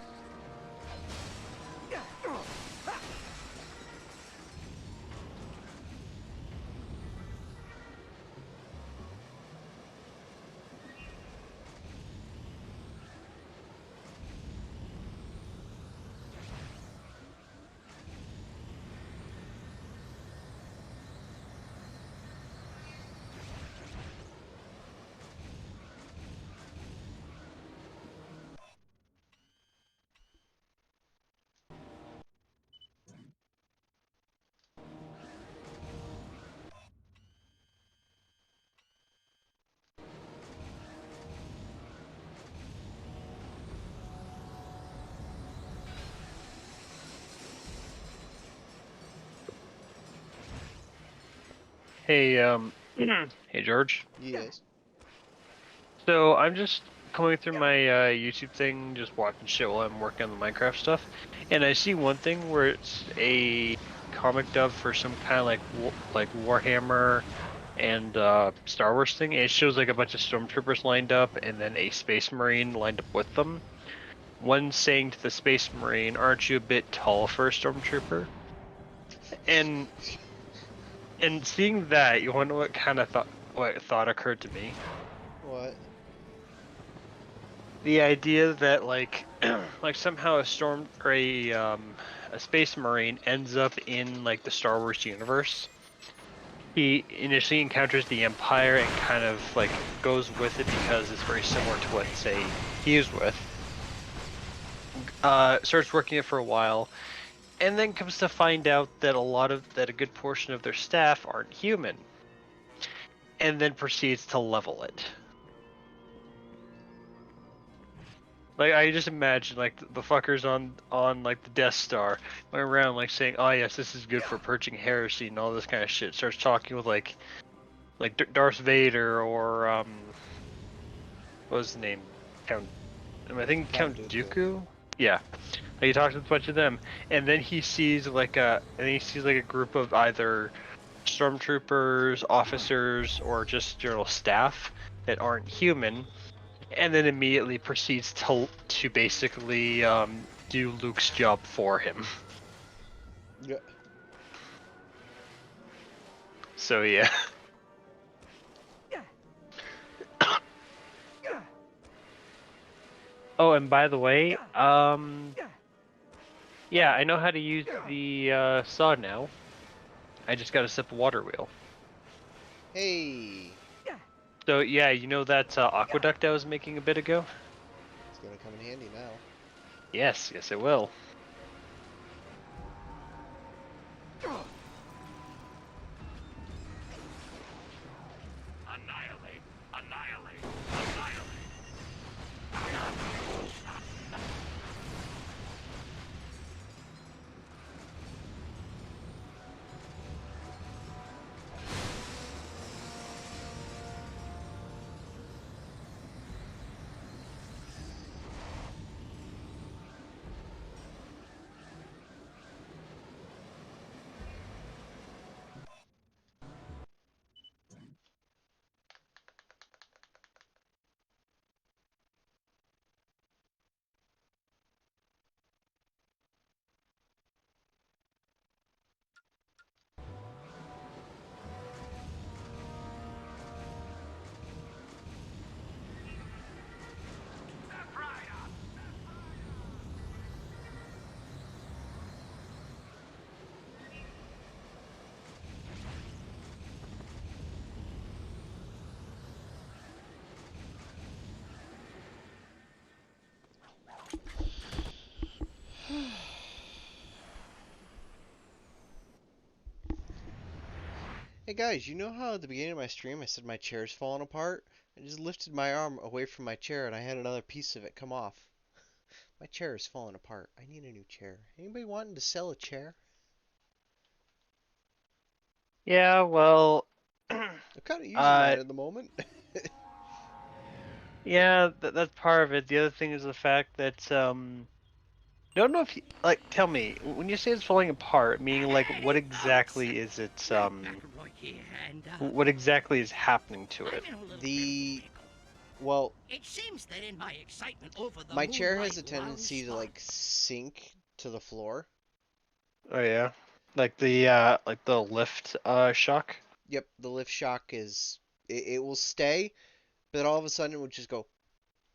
Hey, hey George. Yes. So I'm just coming through my YouTube thing, just watching shit while I'm working on the Minecraft stuff, and I see one thing where it's a comic dub for some kind of like Warhammer and Star Wars thing. And it shows like a bunch of stormtroopers lined up, and then a space marine lined up with them. One saying to the space marine, "Aren't you a bit tall for a stormtrooper?" And seeing that, you wonder what kind of thought occurred to me. What? The idea that like like somehow a storm or a space marine ends up in like the Star Wars universe. He initially encounters the Empire and kind of like goes with it because it's very similar to what say he is with. Starts working it for a while, and then comes to find out that a good portion of their staff aren't human, and then proceeds to level it. Like I just imagine like the fuckers on like the Death Star going around like saying, "Oh yes, this is good for purging heresy and all this kind of shit." Starts talking with like Darth Vader or what was the name? I think Count Dooku. Yeah, like, he talks with a bunch of them, and then he sees like a group of either stormtroopers, officers, or just general staff that aren't human. And then immediately proceeds to basically do Luke's job for him. Yeah. So yeah. Oh, and by the way, yeah, I know how to use the saw now. I just got a sip of water wheel. Hey. So yeah, you know that aqueduct I was making a bit ago? It's gonna come in handy now. Yes, yes it will. Annihilate! Annihilate! Annihilate! Hey guys, you know how at the beginning of my stream I said my chair's falling apart? I just lifted my arm away from my chair and I had another piece of it come off. My chair is falling apart. I need a new chair. Anybody wanting to sell a chair? Yeah, well, I'm kind of using mine at the moment. yeah, that's part of it. The other thing is the fact that I don't know if you, like, tell me, when you say it's falling apart, meaning like what exactly is it what exactly is happening to it? The well, It seems that in my excitement over the my chair has moonlight a lounge tendency to spot, like sink to the floor. Oh yeah. Like the lift shock? Yep, the lift shock is it will stay, but all of a sudden it will just go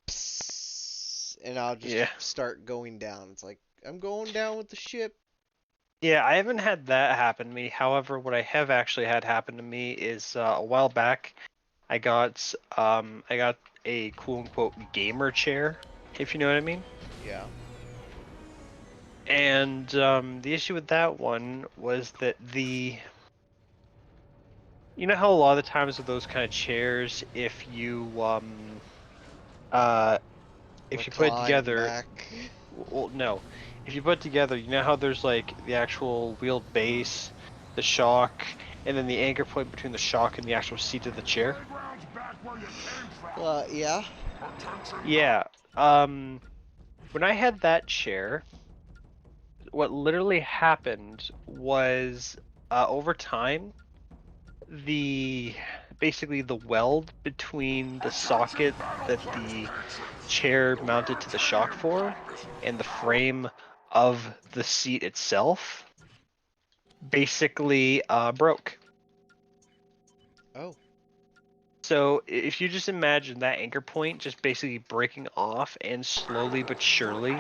psss, and I'll just Yeah. start going down. It's like I'm going down with the ship. Yeah, I haven't had that happen to me. However, what I have actually had happen to me is a while back I got a quote unquote gamer chair, if you know what I mean. Yeah. And the issue with that one was that you know how a lot of the times with those kind of chairs, uh if you put it Recline together, back. well, no, if you put it together, you know how there's like the actual wheeled base, the shock, and then the anchor point between the shock and the actual seat of the chair. Yeah. Yeah. When I had that chair, what literally happened was over time, basically the weld between the socket that the chair mounted to the shock for and the frame of the seat itself basically broke. Oh. So if you just imagine that anchor point just basically breaking off, and slowly but surely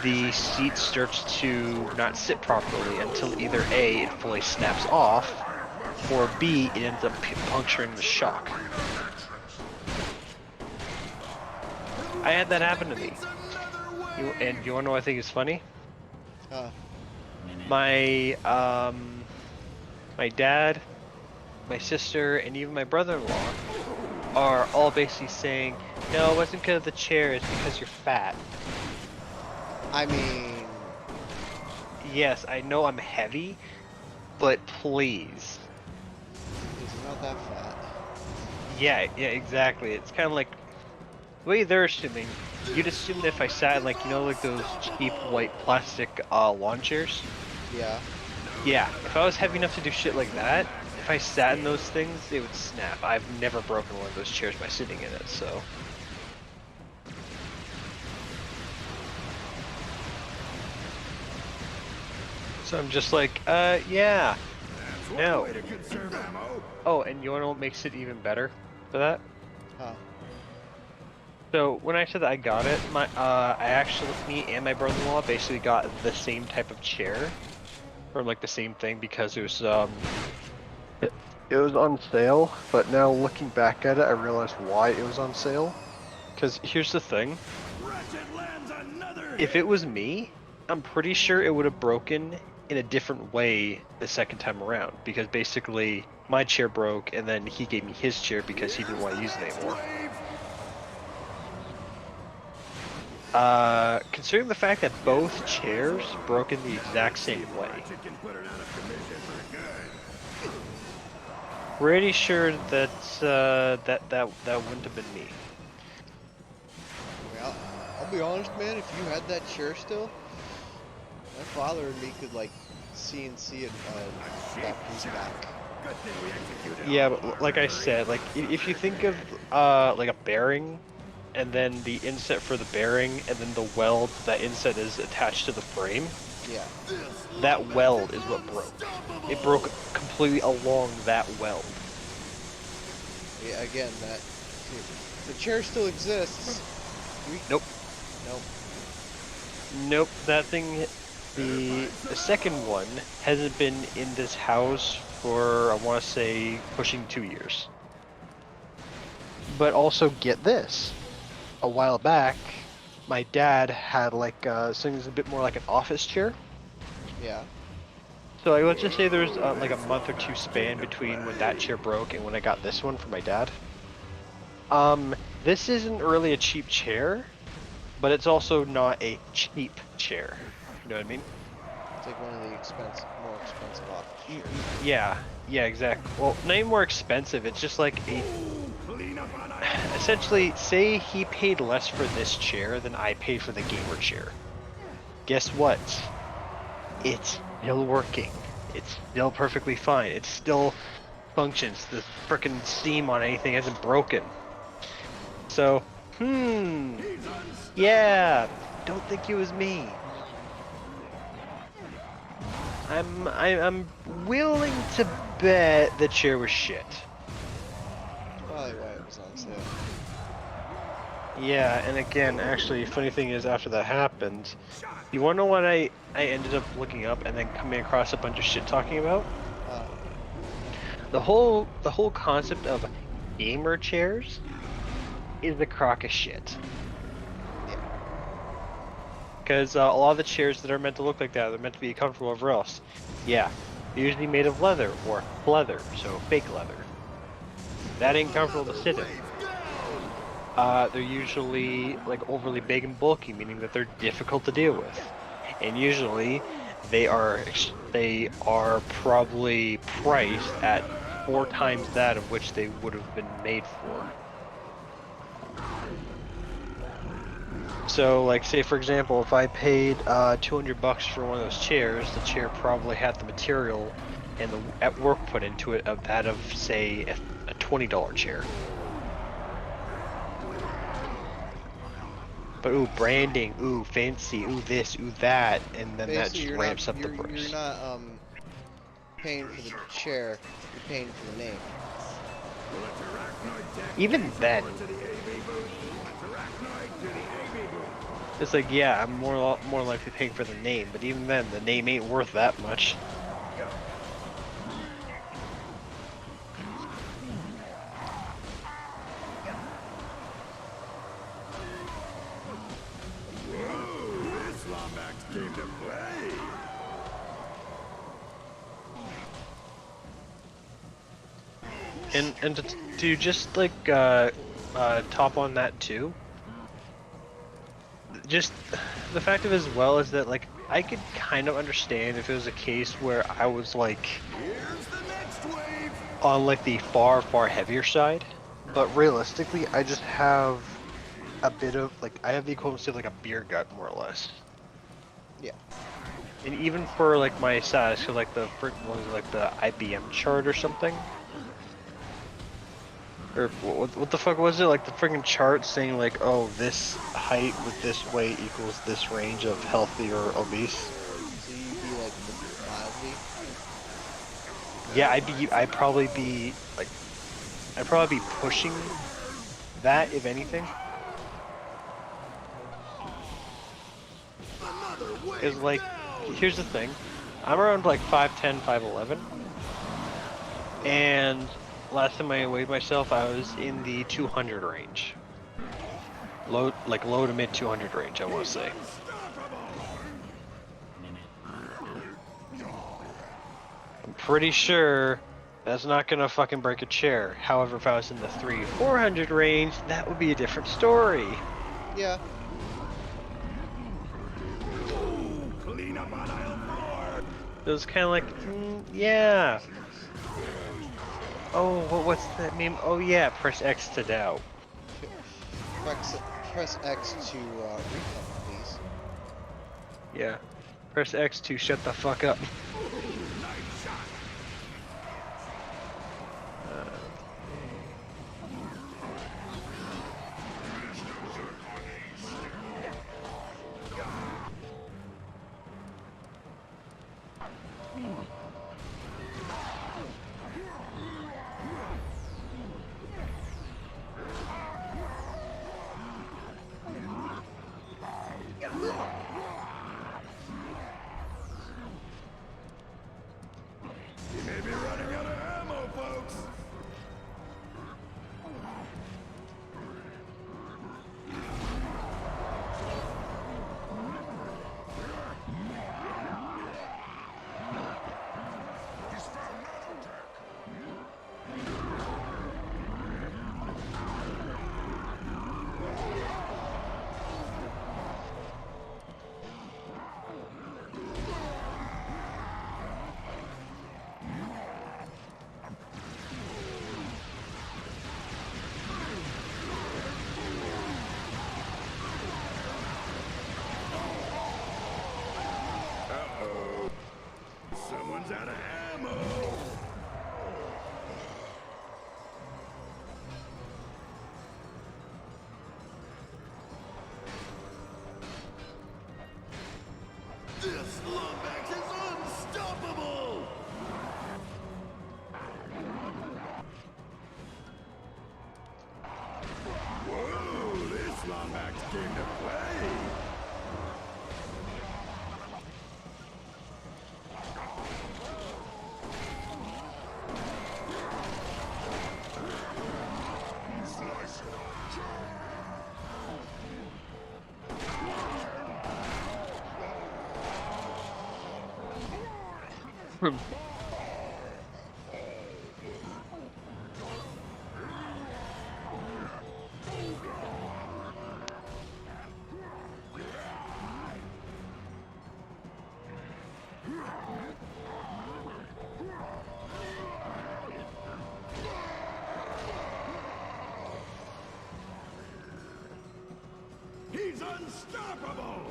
the seat starts to not sit properly until either A, it fully snaps off, or B, it ends up puncturing the shock. I had that happen to me. And you wanna know what I think is funny? My my dad, my sister, and even my brother-in-law are all basically saying, no, it wasn't because of the chair, it's because you're fat. I mean... Yes, I know I'm heavy, but please. He's not that fat. Yeah, exactly. It's kind of like, the way they're assuming, you'd assume that if I sat in, like, you know, like those cheap white plastic lawn chairs? Yeah. Yeah, if I was heavy enough to do shit like that, if I sat in those things, they would snap. I've never broken one of those chairs by sitting in it, so... So I'm just like, yeah. No. Oh, and you wanna know what makes it even better for that? Huh. So when I said that I got it, me and my brother-in-law basically got the same type of chair from like the same thing because it was it was on sale. But now looking back at it, I realized why it was on sale. Because here's the thing: if it was me, I'm pretty sure it would have broken in a different way the second time around. Because basically my chair broke, and then he gave me his chair because he didn't want to use it anymore. Considering the fact that both chairs broke in the exact same way. Pretty sure that that wouldn't have been me. Well, I'll be honest, man, if you had that chair still, my father and me could, like, CNC it, that piece back. Yeah, but like I said, like, if you think of, like a bearing, and then the inset for the bearing, and then the weld that inset is attached to the frame. Yeah. That weld is what broke. It broke completely along that weld. Yeah, again, the chair still exists. Nope. Nope. Nope, that thing, the second one hasn't been in this house for, I want to say, pushing 2 years. But also get this. A while back, my dad had like something that's a bit more like an office chair. Yeah. So like, let's just say there's like a month or two span between when that chair broke and when I got this one for my dad. This isn't really a cheap chair, but it's also not a cheap chair. You know what I mean? It's like one of the more expensive office chairs. Yeah, exactly. Well, not even more expensive. It's just like essentially, say he paid less for this chair than I paid for the gamer chair. Guess what? It's still working. It's still perfectly fine. It still functions. The frickin' seam on anything hasn't broken. So, yeah, don't think it was me. I'm willing to bet the chair was shit. Probably why it was on sale. Yeah, and again, actually, funny thing is, after that happened, you wanna know what I ended up looking up and then coming across a bunch of shit talking about? The whole concept of gamer chairs is a crock of shit. Because a lot of the chairs that are meant to look like that, they're meant to be comfortable everywhere else. Yeah, they're usually made of leather or leather, so fake leather. That ain't comfortable to sit in. They're usually like overly big and bulky, meaning that they're difficult to deal with. And usually, they are probably priced at 4 times that of which they would have been made for. So, like, say for example, if I paid $200 for one of those chairs, the chair probably had the material and the at work put into it of that of, say, a $20 chair. But ooh, branding, ooh, fancy, ooh, this, ooh, that, and then that Basically, just you're not ramps up the you're price. not paying for the chair. You're paying for the name. Even then, it's like, yeah, I'm more likely paying for the name, but even then, the name ain't worth that much. And to just like top on that too, just the fact of it as well is that like I could kind of understand if it was a case where I was like on like the far heavier side, but realistically I just have a bit of like I have the equivalent of like a beer gut more or less. Yeah. And even for like my size, so like the what was it, like the IBM chart or something. Or what the fuck was it? Like the freaking chart saying like, oh, this height with this weight equals this range of healthy or obese. So you'd be like mildly. Yeah, I'd probably be like, I'd probably be pushing that if anything. Is like, here's the thing, I'm around like 5'10", 5'11", and last time I weighed myself, I was in the 200 range. Low to mid 200 range, I want to say. I'm pretty sure that's not gonna fucking break a chair. However, if I was in the 300-400 range, that would be a different story. Yeah. It was kind of like, yeah. Oh, what's that meme? Oh yeah, press X to doubt. Press X to refund, please. Yeah, press X to shut the fuck up. Someone's out of ammo! This Lumbex is unstoppable! Whoa, this Lumbex came to play! He's unstoppable!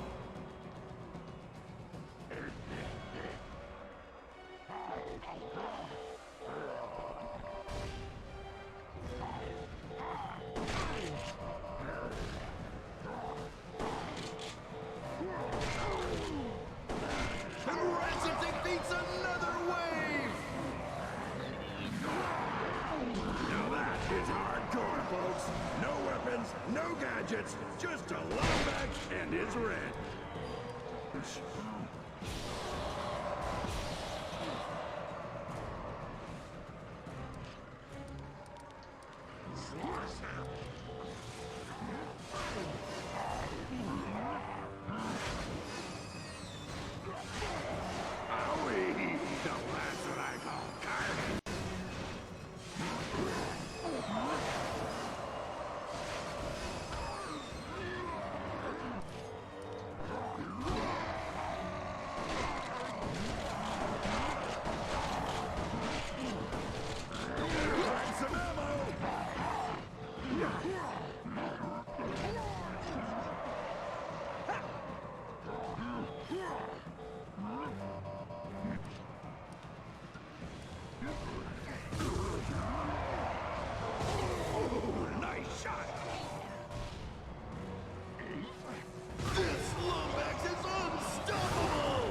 And Ratchet defeats another wave! Now that is hardcore, folks. No weapons, no gadgets, just a Lombax and his wrench. Owie! Now that's what I call carnage. Find some ammo! Oh, nice shot! This Lombax is unstoppable!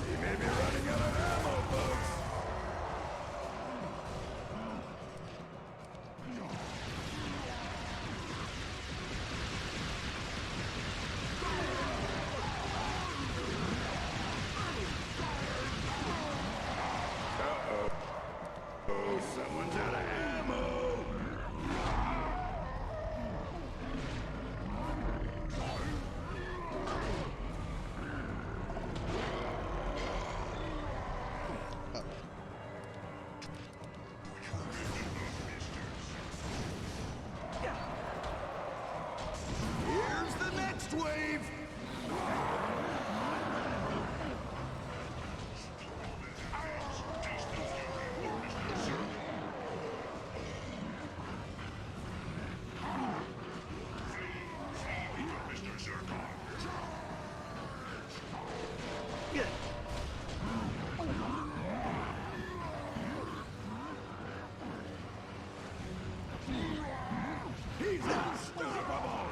He may be running out of ammo, folks! Uh-oh. Oh, someone's out of ammo! Here's the next wave! He's unstoppable!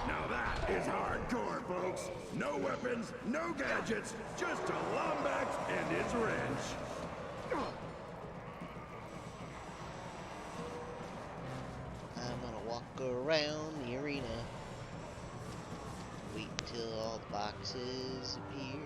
Now that is hardcore, folks. No weapons, no gadgets, just a Lombax and his wrench. I'm gonna walk around the arena. Wait till all the boxes appear.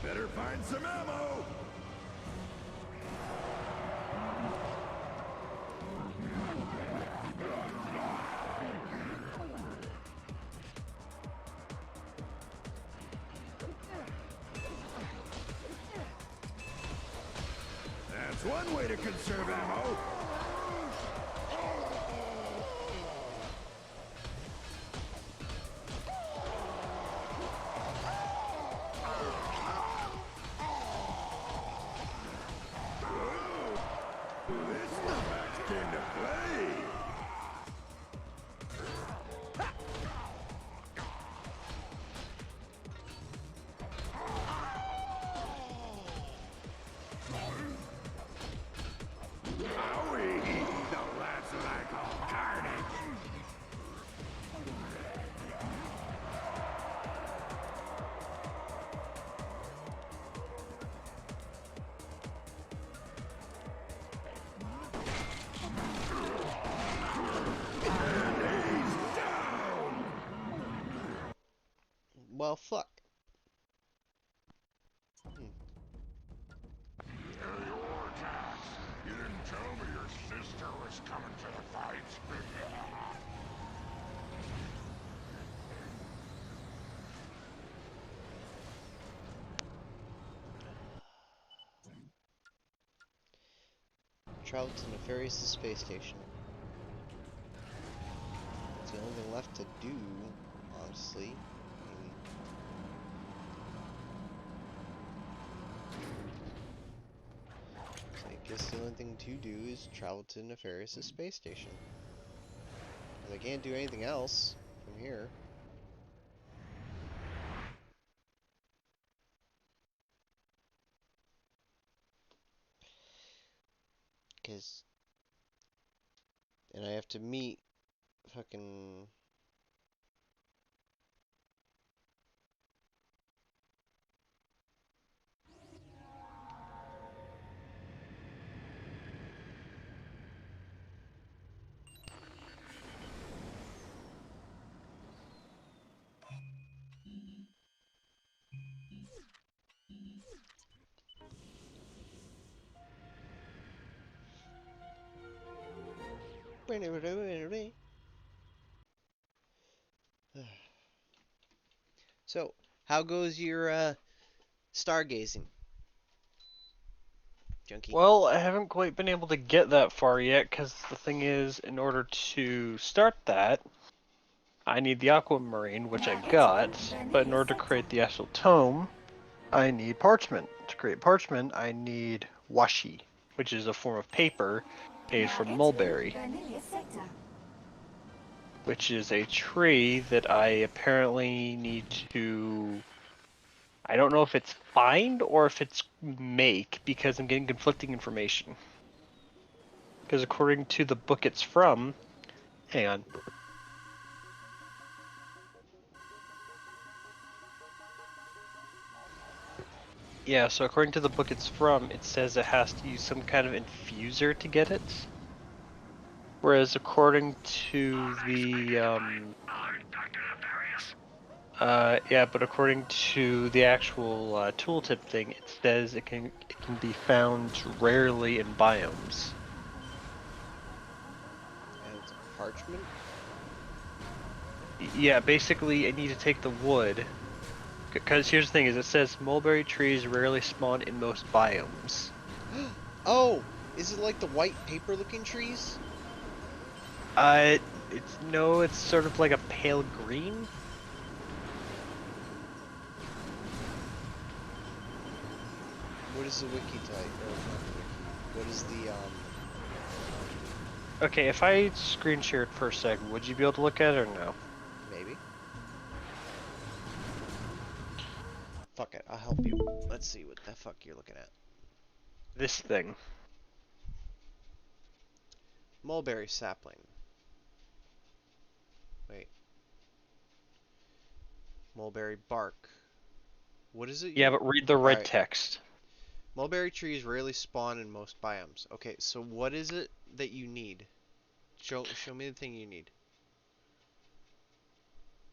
Better find some ammo! That's one way to conserve ammo! This Lombax came to play! Travel to Nefarious' space station. It's the only thing left to do, honestly. So I guess the only thing to do is travel to Nefarious' space station. Because I can't do anything else from here. And I have to meet fucking... So, how goes your stargazing, Junkie? Well, I haven't quite been able to get that far yet, because the thing is, in order to start that, I need the aquamarine, which I got, but in order to create the actual tome, I need parchment. To create parchment, I need washi, which is a form of paper made from mulberry, which is a tree that I apparently need to... I don't know if it's find or if it's make, because I'm getting conflicting information. Because according to the book it's from... Hang on. Yeah, so according to the book it's from, it says it has to use some kind of infuser to get it. Whereas according to the, yeah, but according to the actual tooltip thing, it says it can be found rarely in biomes. And it's parchment? Yeah, basically I need to take the wood. Because here's the thing, is it says mulberry trees rarely spawn in most biomes. Oh! Is it like the white paper-looking trees? It's sort of like a pale green. What is the wiki type? Or not the wiki. What is the, Okay, if I screen share it for a second, would you be able to look at it or no? maybe? Fuck it, I'll help you. Let's see what the fuck you're looking at. This thing. Mulberry sapling. Wait. Mulberry bark. What is it Yeah, you... but read the red Alright. text. Mulberry trees rarely spawn in most biomes. Okay, so what is it that you need? Show me the thing you need.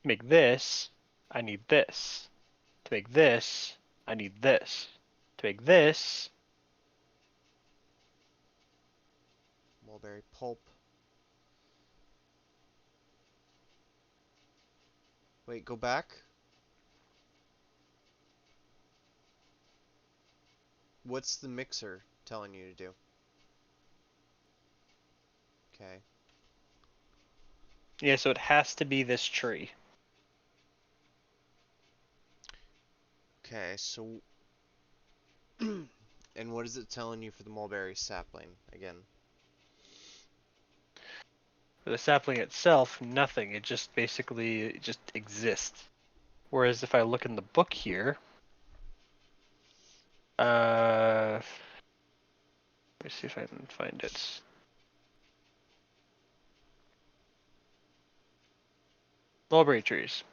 To make this, I need this. To make this, I need this. To make this... Mulberry pulp. Wait, go back. What's the mixer telling you to do? Okay. Yeah, so it has to be this tree. Okay, so... and what is it telling you for the mulberry sapling, again? For the sapling itself, nothing. It just basically exists. Whereas if I look in the book here... let me see if I can find it. Mulberry trees.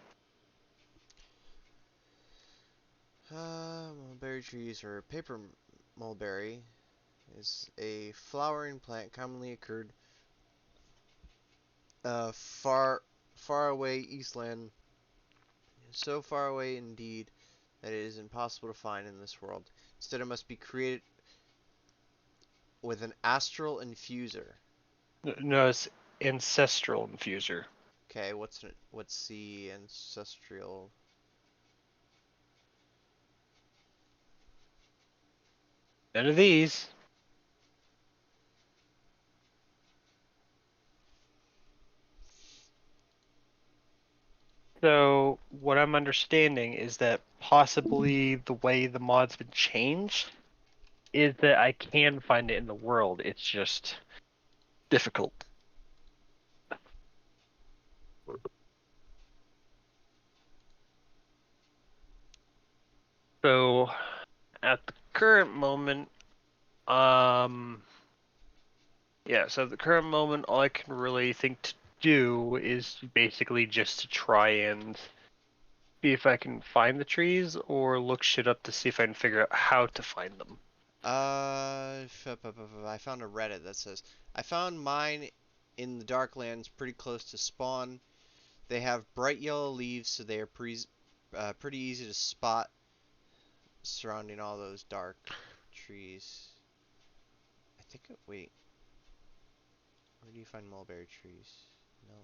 Mulberry trees, or paper mulberry, is a flowering plant commonly occurred far away Eastland, so far away indeed that it is impossible to find in this world. Instead, it must be created with an astral infuser. No, it's ancestral infuser. Okay, what's the ancestral? None of these. So what I'm understanding is that possibly the way the mod's been changed is that I can find it in the world. It's just difficult. So at the current moment, yeah, so at the current moment, all I can really think to do is basically just to try and see if I can find the trees or look shit up to see if I can figure out how to find them. I found a Reddit that says I found mine in the Darklands, pretty close to spawn. They have bright yellow leaves, so they are pretty easy to spot surrounding all those dark trees. I think. Wait, where do you find mulberry trees? No.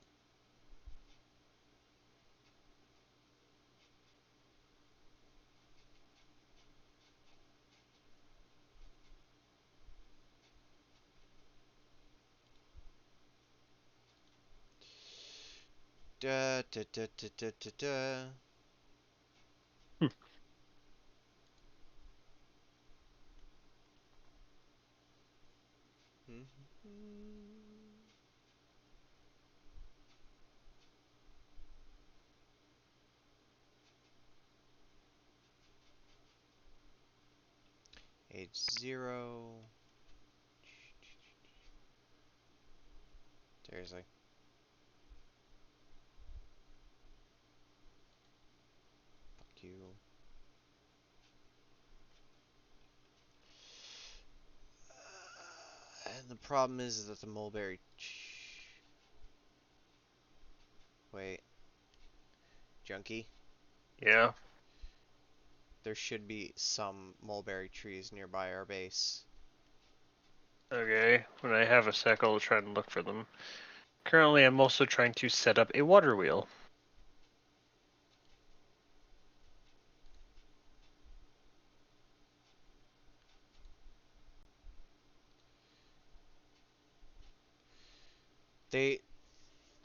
Da da da da da da da. Age 0. Seriously. Fuck you. And the problem is that the mulberry. Wait, Junkie. Yeah. There should be some mulberry trees nearby our base. Okay. When I have a sec, I'll try and look for them. Currently, I'm also trying to set up a water wheel.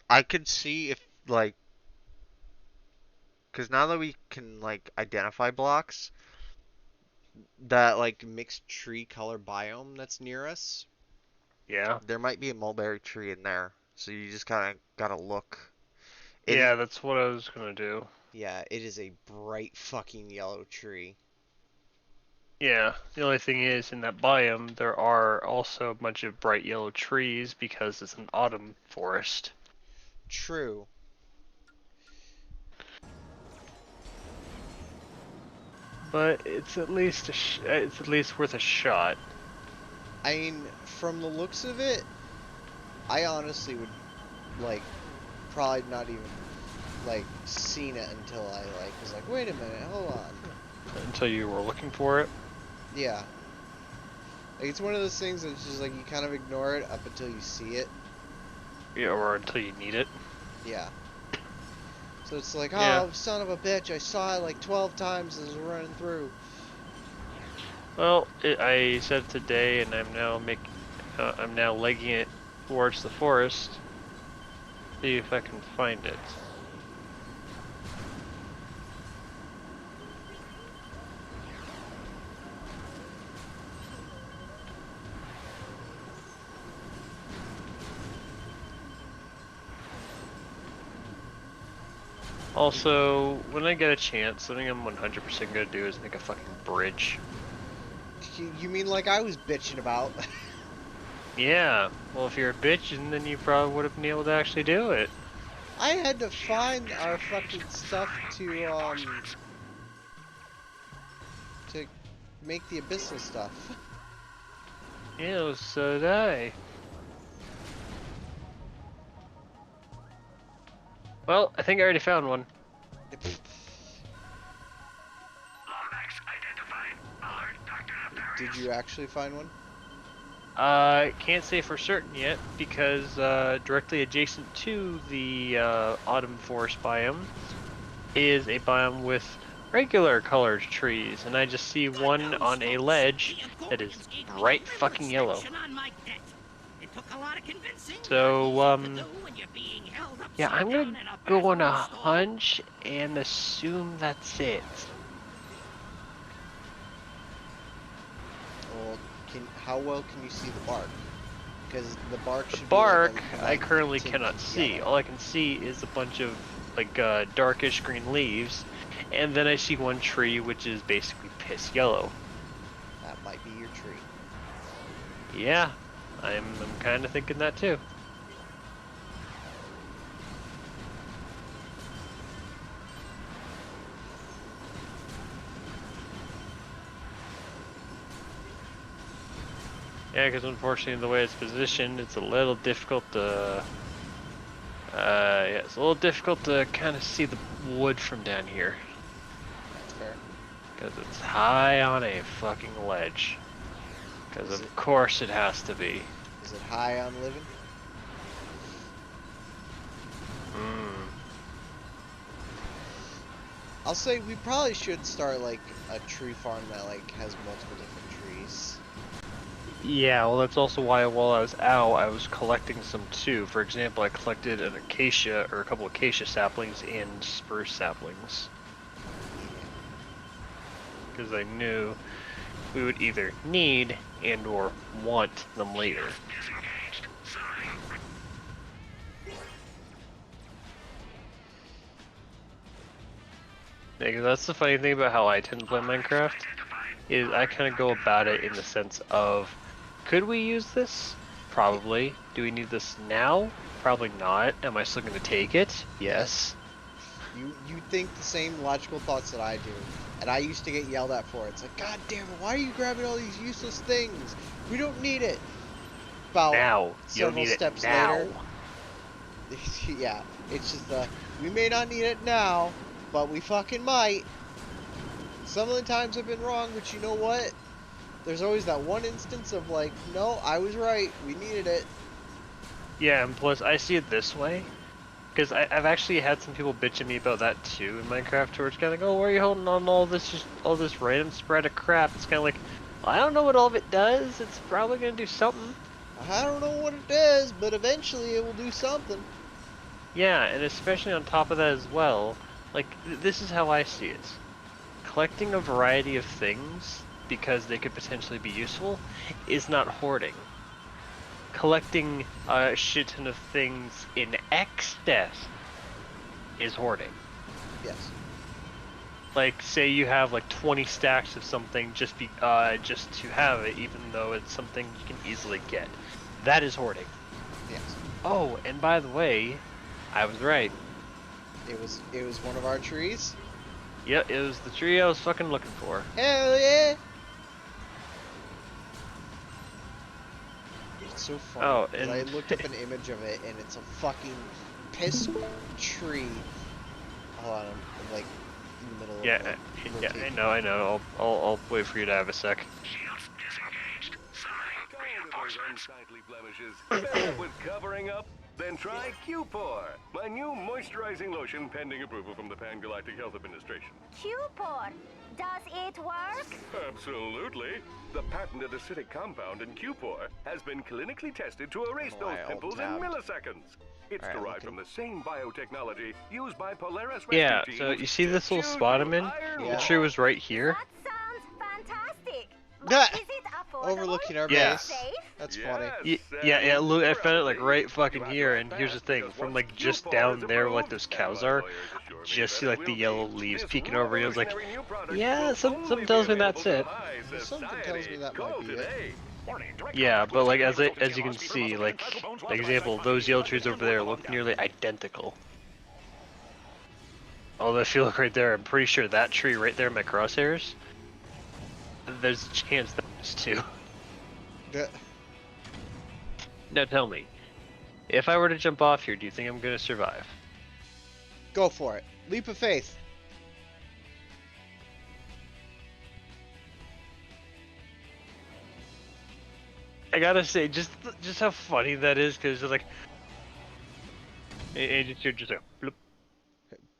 I could see if, like, because now that we can, like, identify blocks, that, like, mixed tree color biome that's near us, Yeah. there might be a mulberry tree in there. So you just kind of gotta look. It is, Yeah, that's what I was gonna do. yeah, it is a bright fucking yellow tree. Yeah, the only thing is, in that biome, there are also a bunch of bright yellow trees because it's an autumn forest. True. But it's at least it's at least worth a shot. I mean, from the looks of it, I honestly would, like, probably not even, like, seen it until I, like, was like, wait a minute, hold on. Until you were looking for it. Yeah. Like, it's one of those things that's just, like, you kind of ignore it up until you see it. Yeah, or until you need it. Yeah. So it's like, Yeah. oh, son of a bitch, I saw it, like, 12 times as I was running through. Well, I said today, and I'm now legging it towards the forest. See if I can find it. Also, when I get a chance, something I'm 100% gonna do is make a fucking bridge. You mean like I was bitching about? Yeah, well, if you're a bitch, then you probably would have been able to actually do it. I had to find our fucking stuff to make the abyssal stuff. Yeah, so did I. Well, I think I already found one. Lombax identified. Alert, Dr. Nefarious. Did you actually find one? Can't say for certain yet because directly adjacent to the autumn forest biome is a biome with regular colored trees, and I just see one on a ledge that is bright fucking yellow. So, yeah, I'm gonna go on a hunch and assume that's it. Well, how well can you see the bark? Because the bark The should bark, be like a I light currently tint cannot of see. yellow. All I can see is a bunch of like darkish green leaves, and then I see one tree which is basically piss yellow. That might be your tree. Yeah, I'm kind of thinking that too. Yeah, because unfortunately the way it's positioned, it's a little difficult to... yeah, it's a little difficult to kind of see the wood from down here. That's fair. Because it's high on a fucking ledge. Because of course it has to be. Is it high on living? Hmm. I'll say we probably should start like a tree farm that like has multiple different trees. Yeah, well that's also why while I was out, I was collecting some too. For example, I collected an acacia, or a couple of acacia saplings and spruce saplings. Because I knew we would either need and or want them later. Because that's the funny thing about how I tend to play Minecraft, is I kind of go about it in the sense of, could we use this? Probably. Do we need this now? Probably not. Am I still going to take it? Yes. You think the same logical thoughts that I do, and I used to get yelled at for it. It's like, God damn it, why are you grabbing all these useless things? We don't need it. About Now. You don't several need it steps now. later, yeah, it's just we may not need it now, but we fucking might. Some of the times I've been wrong, but you know what? There's always that one instance of like, no, I was right. We needed it. Yeah, and plus I see it this way. Because I've actually had some people bitch at me about that too in Minecraft, where it's kind of like, oh, why are you holding on to all this random spread of crap? It's kind of like, well, I don't know what all of it does. It's probably gonna do something. I don't know what it does, but eventually it will do something. Yeah, and especially on top of that as well, like this is how I see it. Collecting a variety of things because they could potentially be useful is not hoarding. Collecting a shit ton of things in excess is hoarding. Yes. Like, say you have like 20 stacks of something just to have it, even though it's something you can easily get. That is hoarding. Yes. Oh, and by the way, I was right. It was one of our trees. Yep, it was the tree I was fucking looking for. Hell yeah! It's so funny. Oh, 'Cause I and looked up an image of it, and it's a fucking piss tree. Hold on, I'm like in the middle of yeah, rotating. I know. I'll wait for you to have a sec. Unsightly blemishes. Fed up with covering up? Then try Q-Pore, my new moisturizing lotion pending approval from the Pan-Galactic Health Administration. Q-Pore. Does it work? Absolutely. The patented acidic compound in Q-Pore has been clinically tested to erase those pimples in milliseconds. It's derived from the same biotechnology used by Polaris Yeah, rescue so teams you see to this little chew spot through I'm in? iron The tree was right here. That sounds fantastic. But is it affordable? Overlooking our Yeah. base. That's funny. Yeah, look, I found it like right fucking here, and here's the thing, from like just down there where like those cows are, just see like the yellow leaves peeking over you. I was like, yeah, something tells me that's it. Something tells me that might be it. Yeah, but like as you can see, like example, those yellow trees over there look nearly identical. Although if you look right there, I'm pretty sure that tree right there in my crosshairs, there's a chance that is too. Now tell me, if I were to jump off here, do you think I'm gonna survive? Go for it. Leap of faith. I gotta say, just how funny that is, because like, you're just like, bloop.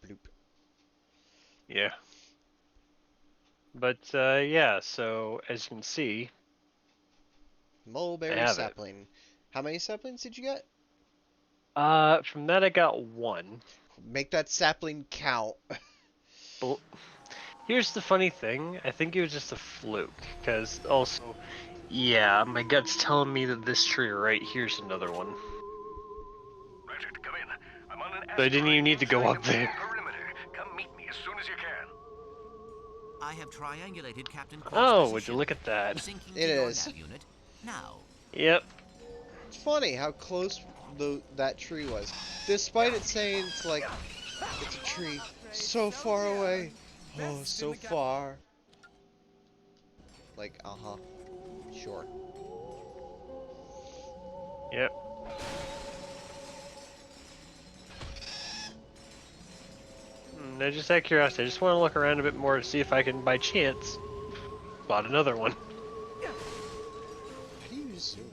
Bloop. Yeah. But yeah, so as you can see, I Mulberry have it. sapling. How many saplings did you get? From that I got one. Make that sapling count. But here's the funny thing. I think it was just a fluke, because also, yeah, my gut's telling me that this tree right here's another one. Ratchet, come in. I'm on an So I didn't even asteroid need to go inside up the main there. perimeter. Come meet me as soon as you can. I have triangulated Captain Quark's Oh, would you position. look at that? Syncing It to your is. nav unit. Now. Yep. It's funny how close that tree was. Despite it saying it's like, it's a tree so far away. Oh, so far. Like, uh-huh. Sure. Yep. No, just out of curiosity, I just want to look around a bit more to see if I can, by chance, spot another one. How do you zoom?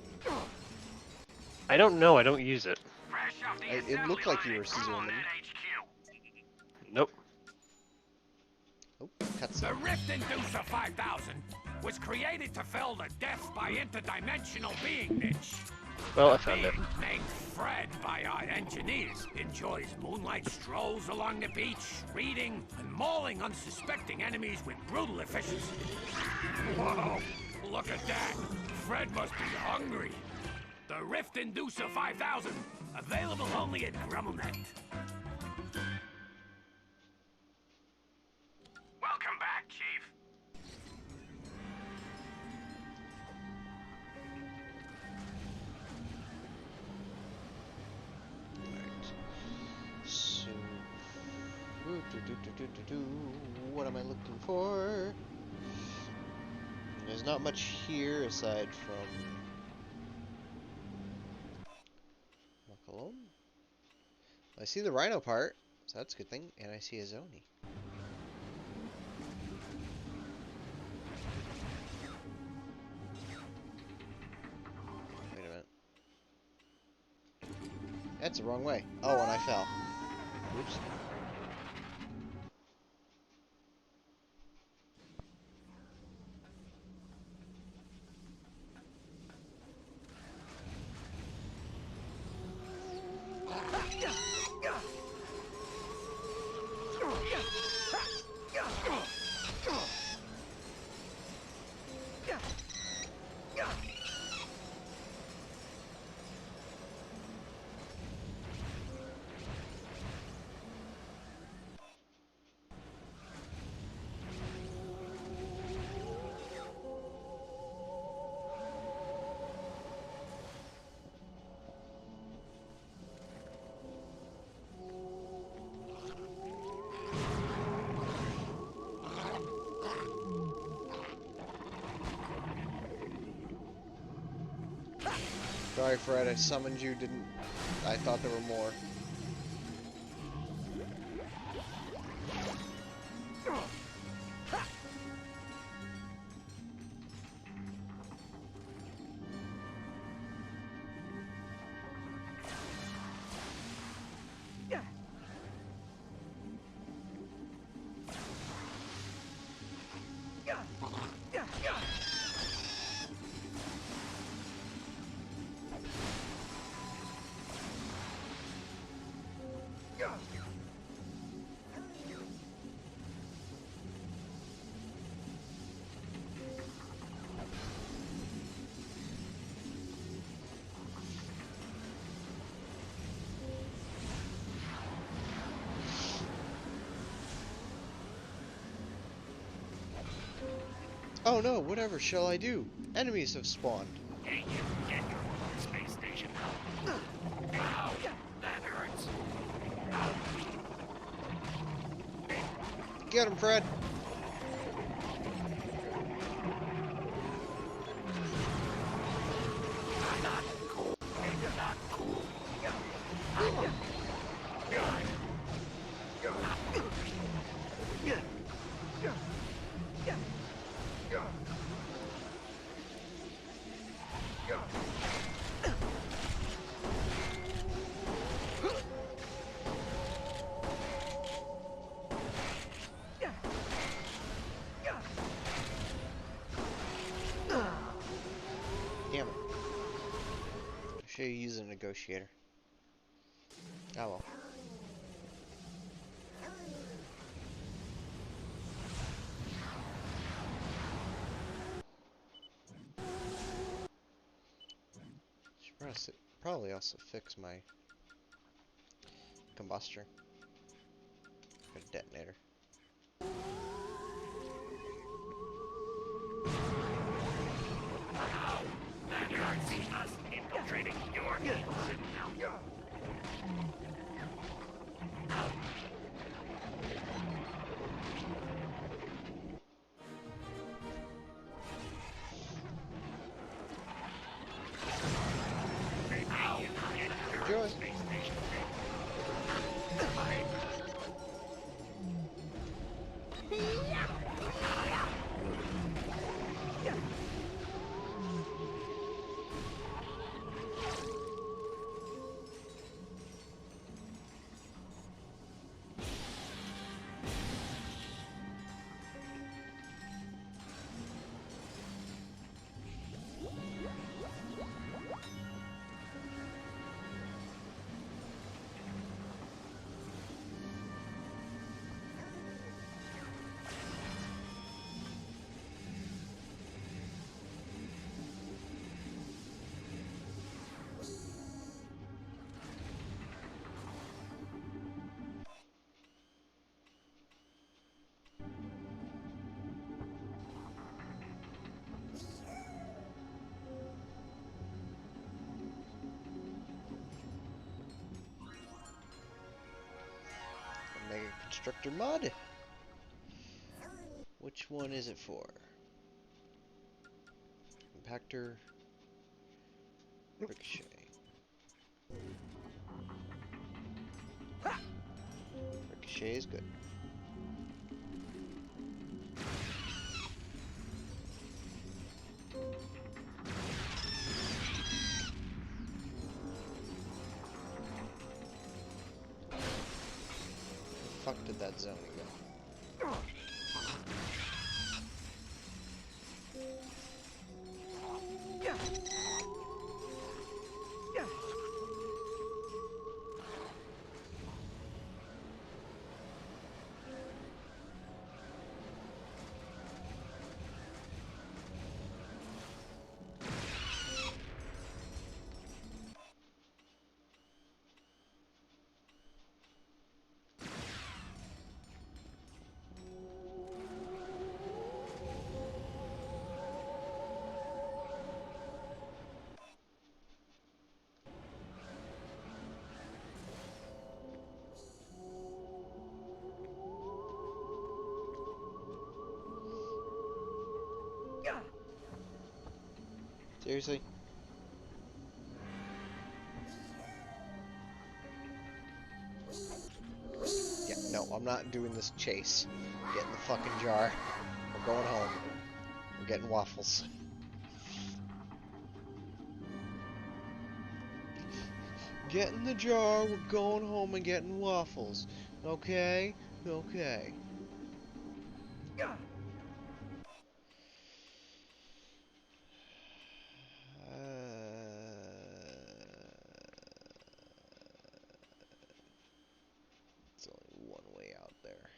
I don't know, I don't use it. Fresh off the It assembly looked like you line were at Drone zooming. at HQ. Nope. Oh, The cutscene. Rift Inducer 5000 was created to fill the death by interdimensional being niche. Well, I found it. Being named Fred by our engineers enjoys moonlight strolls along the beach, reading and mauling unsuspecting enemies with brutal efficiency. Whoa, look at that. Fred must be hungry. The Rift Inducer 5000, available only at GrumbleNet. Welcome back, Chief. So, what am I looking for? There's not much here aside from Macalone. I see the rhino part, so that's a good thing, and I see a Zoni. Wait a minute. That's the wrong way. Oh, and I fell. Oops. Sorry, Fred, I summoned you, I thought there were more. Oh no, whatever shall I do? Enemies have spawned. Hey, you get your own space station. Ow, that hurts. Get him, Fred! Not cool. Not cool. Should have used a negotiator. Oh well. Should probably also fix my combustor. Got a detonator. Infiltrating your Enjoy. Mega Constructor mod. Which one is it for? Compactor. Ricochet. Ricochet is good. Where the fuck did that zoning go? Seriously? Yeah, no, I'm not doing this chase. Get in the fucking jar. We're going home. We're getting waffles. Get in the jar, we're going home and getting waffles. Okay? Okay. It's only one way out there.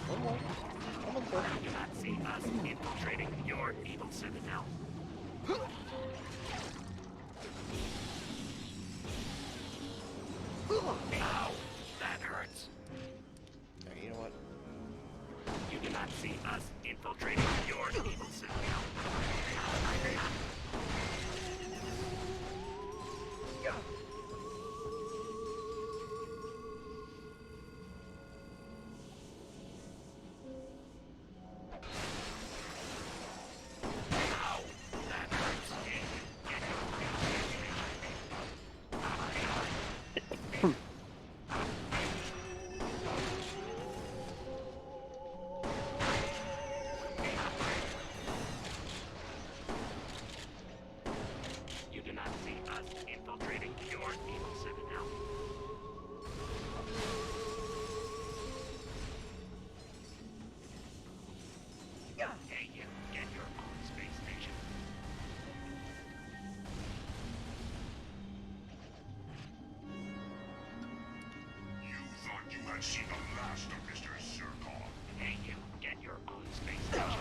One more. I'm on foot. You not see us infiltrating your evil citadel. Ow, that hurts. Alright, you know what? You do not see us infiltrating your evil citadel. Let's see the last of Mr. Circle. Hey, you, get your own space station.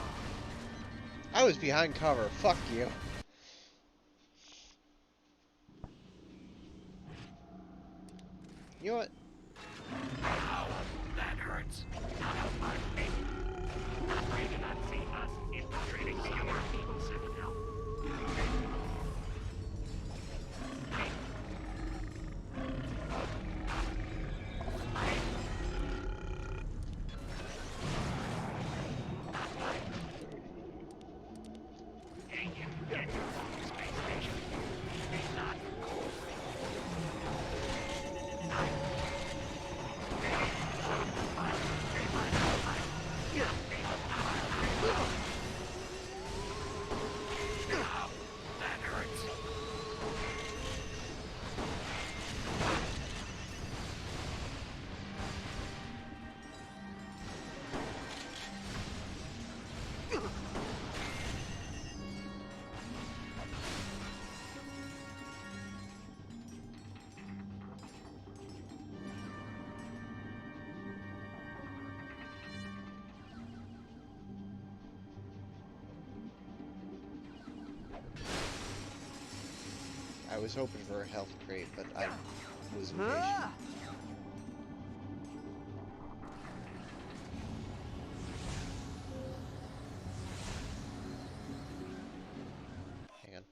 I was behind cover. Fuck you. You know what? Ow, that hurts. Not a part of me. Afraid to not see us infiltrating the your evil citadel. Hey, you, get your own space station. It's not cool. That hurts. I was hoping for a health crate, but I was impatient. Hang on.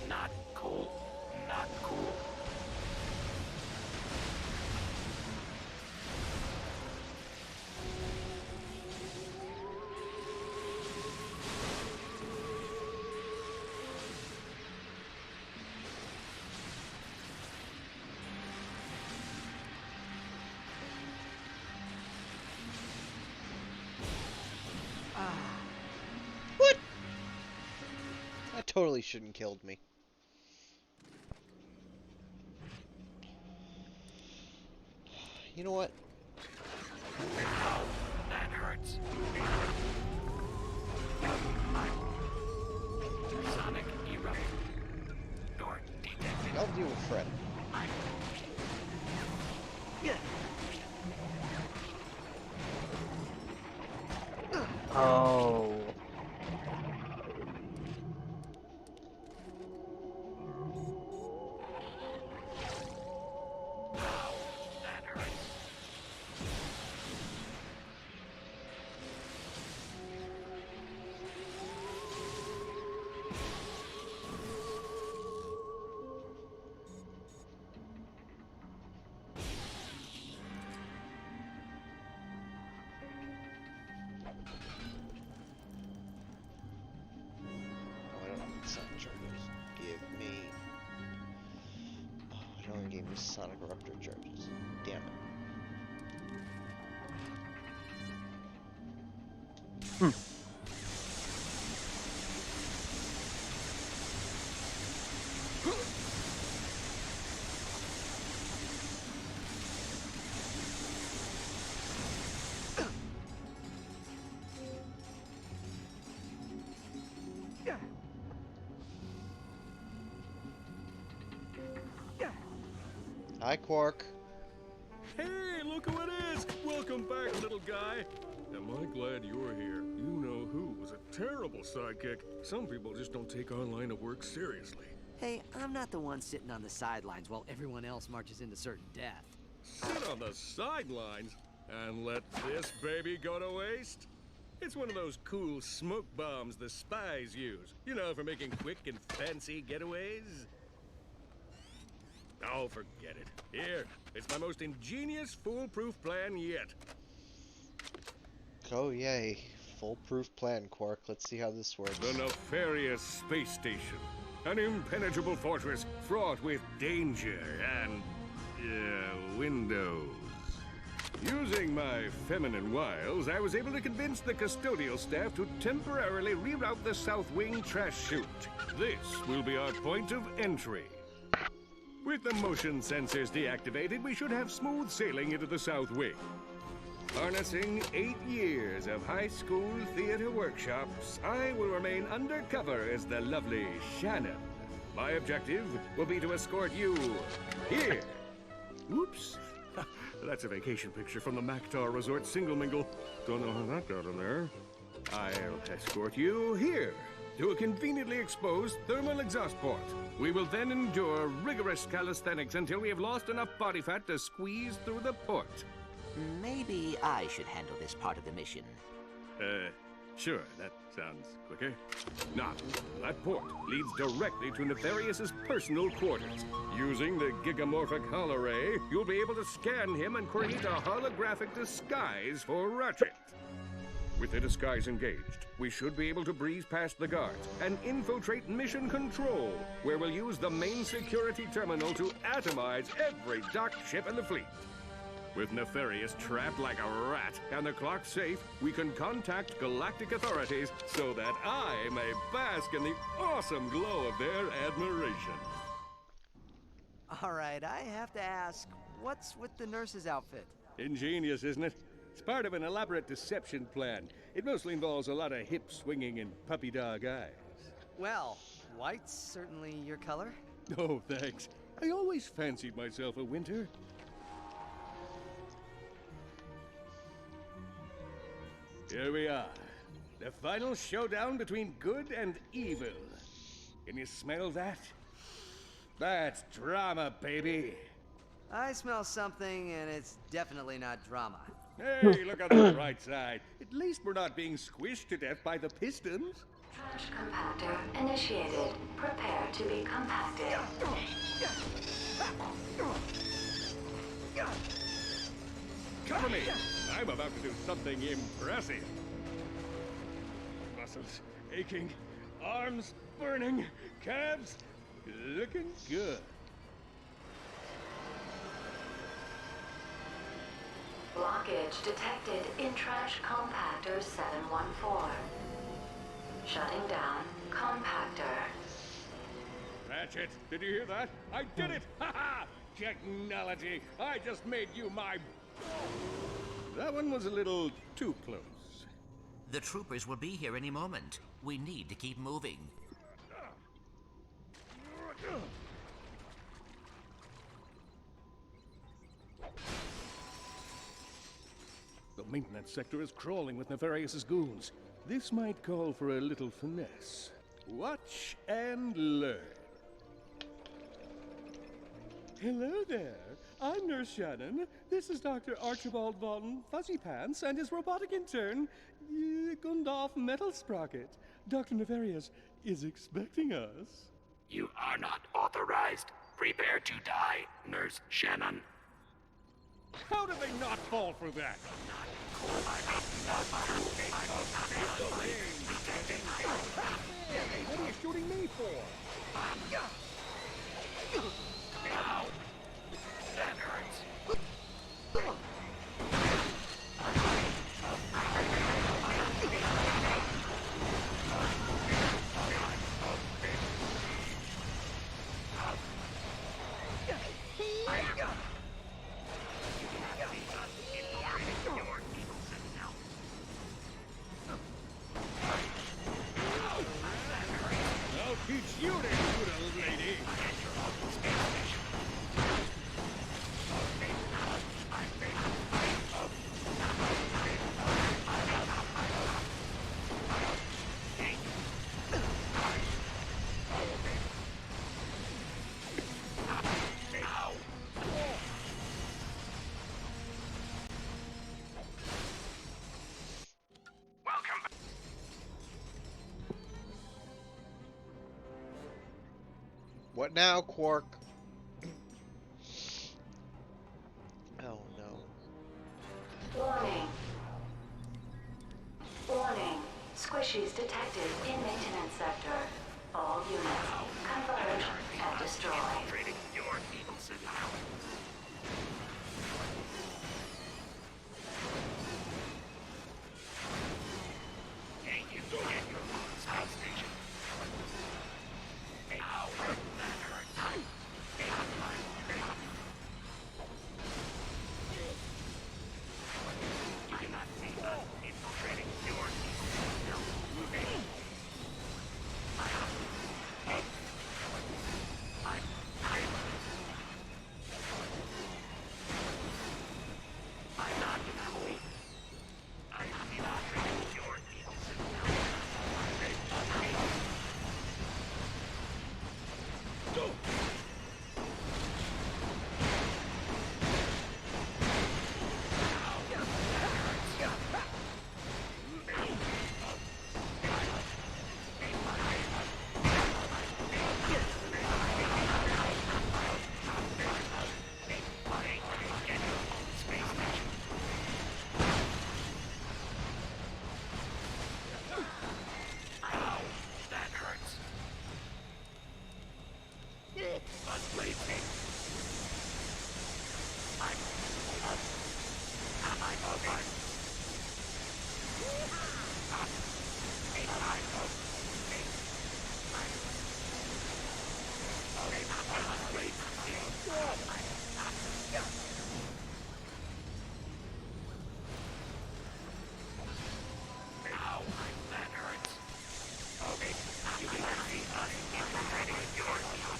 Not cool. Not cool. What? That totally shouldn't killed me. You know what? Ow, that hurts. Sonic erupt. Door detected. I'll deal with Fred. Oh. That hurts. Oh, I don't need Sonic charges. Give me... Oh, it only gave me Sonic Raptor charges. Damn it. Hi, Quark. Hey, look who it is! Welcome back, little guy. Am I glad you're here? You know who was a terrible sidekick. Some people just don't take online at work seriously. Hey, I'm not the one sitting on the sidelines while everyone else marches into certain death. Sit on the sidelines and let this baby go to waste? It's one of those cool smoke bombs the spies use. You know, for making quick and fancy getaways. Oh, forget it. Here, it's my most ingenious, foolproof plan yet. Oh, yay. Foolproof plan, Quark. Let's see how this works. The nefarious space station. An impenetrable fortress fraught with danger and, windows. Using my feminine wiles, I was able to convince the custodial staff to temporarily reroute the South Wing trash chute. This will be our point of entry. With the motion sensors deactivated, we should have smooth sailing into the South Wing. Harnessing 8 years of high school theater workshops, I will remain undercover as the lovely Shannon. My objective will be to escort you here. Oops. That's a vacation picture from the Mactar Resort Single Mingle. Don't know how that got in there. I'll escort you here to a conveniently exposed thermal exhaust port. We will then endure rigorous calisthenics until we have lost enough body fat to squeeze through the port. Maybe I should handle this part of the mission. Sure, that sounds quicker. Now, that port leads directly to Nefarious's personal quarters. Using the gigamorphic holoray, you'll be able to scan him and create a holographic disguise for Ratchet. With the disguise engaged, we should be able to breeze past the guards and infiltrate Mission Control, where we'll use the main security terminal to atomize every docked ship in the fleet. With Nefarious trapped like a rat and the clock safe, we can contact galactic authorities so that I may bask in the awesome glow of their admiration. All right, I have to ask, what's with the nurse's outfit? Ingenious, isn't it? It's part of an elaborate deception plan. It mostly involves a lot of hip swinging and puppy dog eyes. Well, white's certainly your color. Oh, thanks. I always fancied myself a winter. Here we are. The final showdown between good and evil. Can you smell that? That's drama, baby. I smell something, and it's definitely not drama. Hey, look on the bright side. At least we're not being squished to death by the pistons. Trash compactor initiated. Prepare to be compacted. Cover me! I'm about to do something impressive. Muscles aching, arms burning, calves looking good. Blockage detected in trash compactor 714. Shutting down compactor. Ratchet, did you hear that? I did it! Ha ha! Technology! I just made you my... That one was a little too close. The troopers will be here any moment. We need to keep moving. The maintenance sector is crawling with Nefarious's goons. This might call for a little finesse. Watch and learn. Hello there. I'm Nurse Shannon. This is Dr. Archibald von Fuzzy Pants and his robotic intern, Gundolf Metal Sprocket. Dr. Nefarious is expecting us. You are not authorized. Prepare to die, Nurse Shannon. How did they not fall for that? Hey, what are you shooting me for? Ow. That hurts. I'll teach you to shoot a lady. What now, Quark? Oh no. Warning. Warning. Squishies detected in maintenance sector. All units converge and destroy. Infiltrating your evil city. Hey, you get your own space station. Hey, ow, that hurts. You cannot see us infiltrating your evil city. I'm not happy. I'm infiltrating your evil that hurts. Unblade me. Ow, that hurts. Okay, you cannot see us infiltrating your evil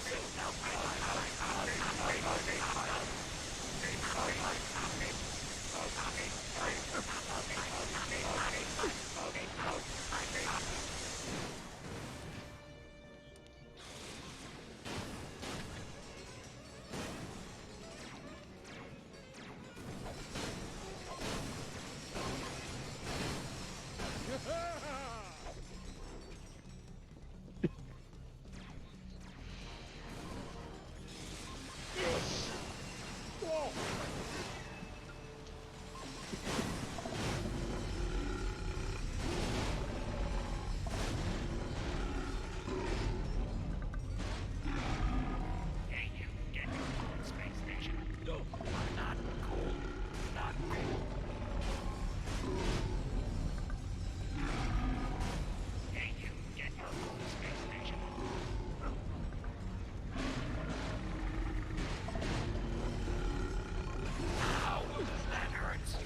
Hey, you get your own space station. Not cool. Not cool. Hey, you get your own space station. Ow, that hurts.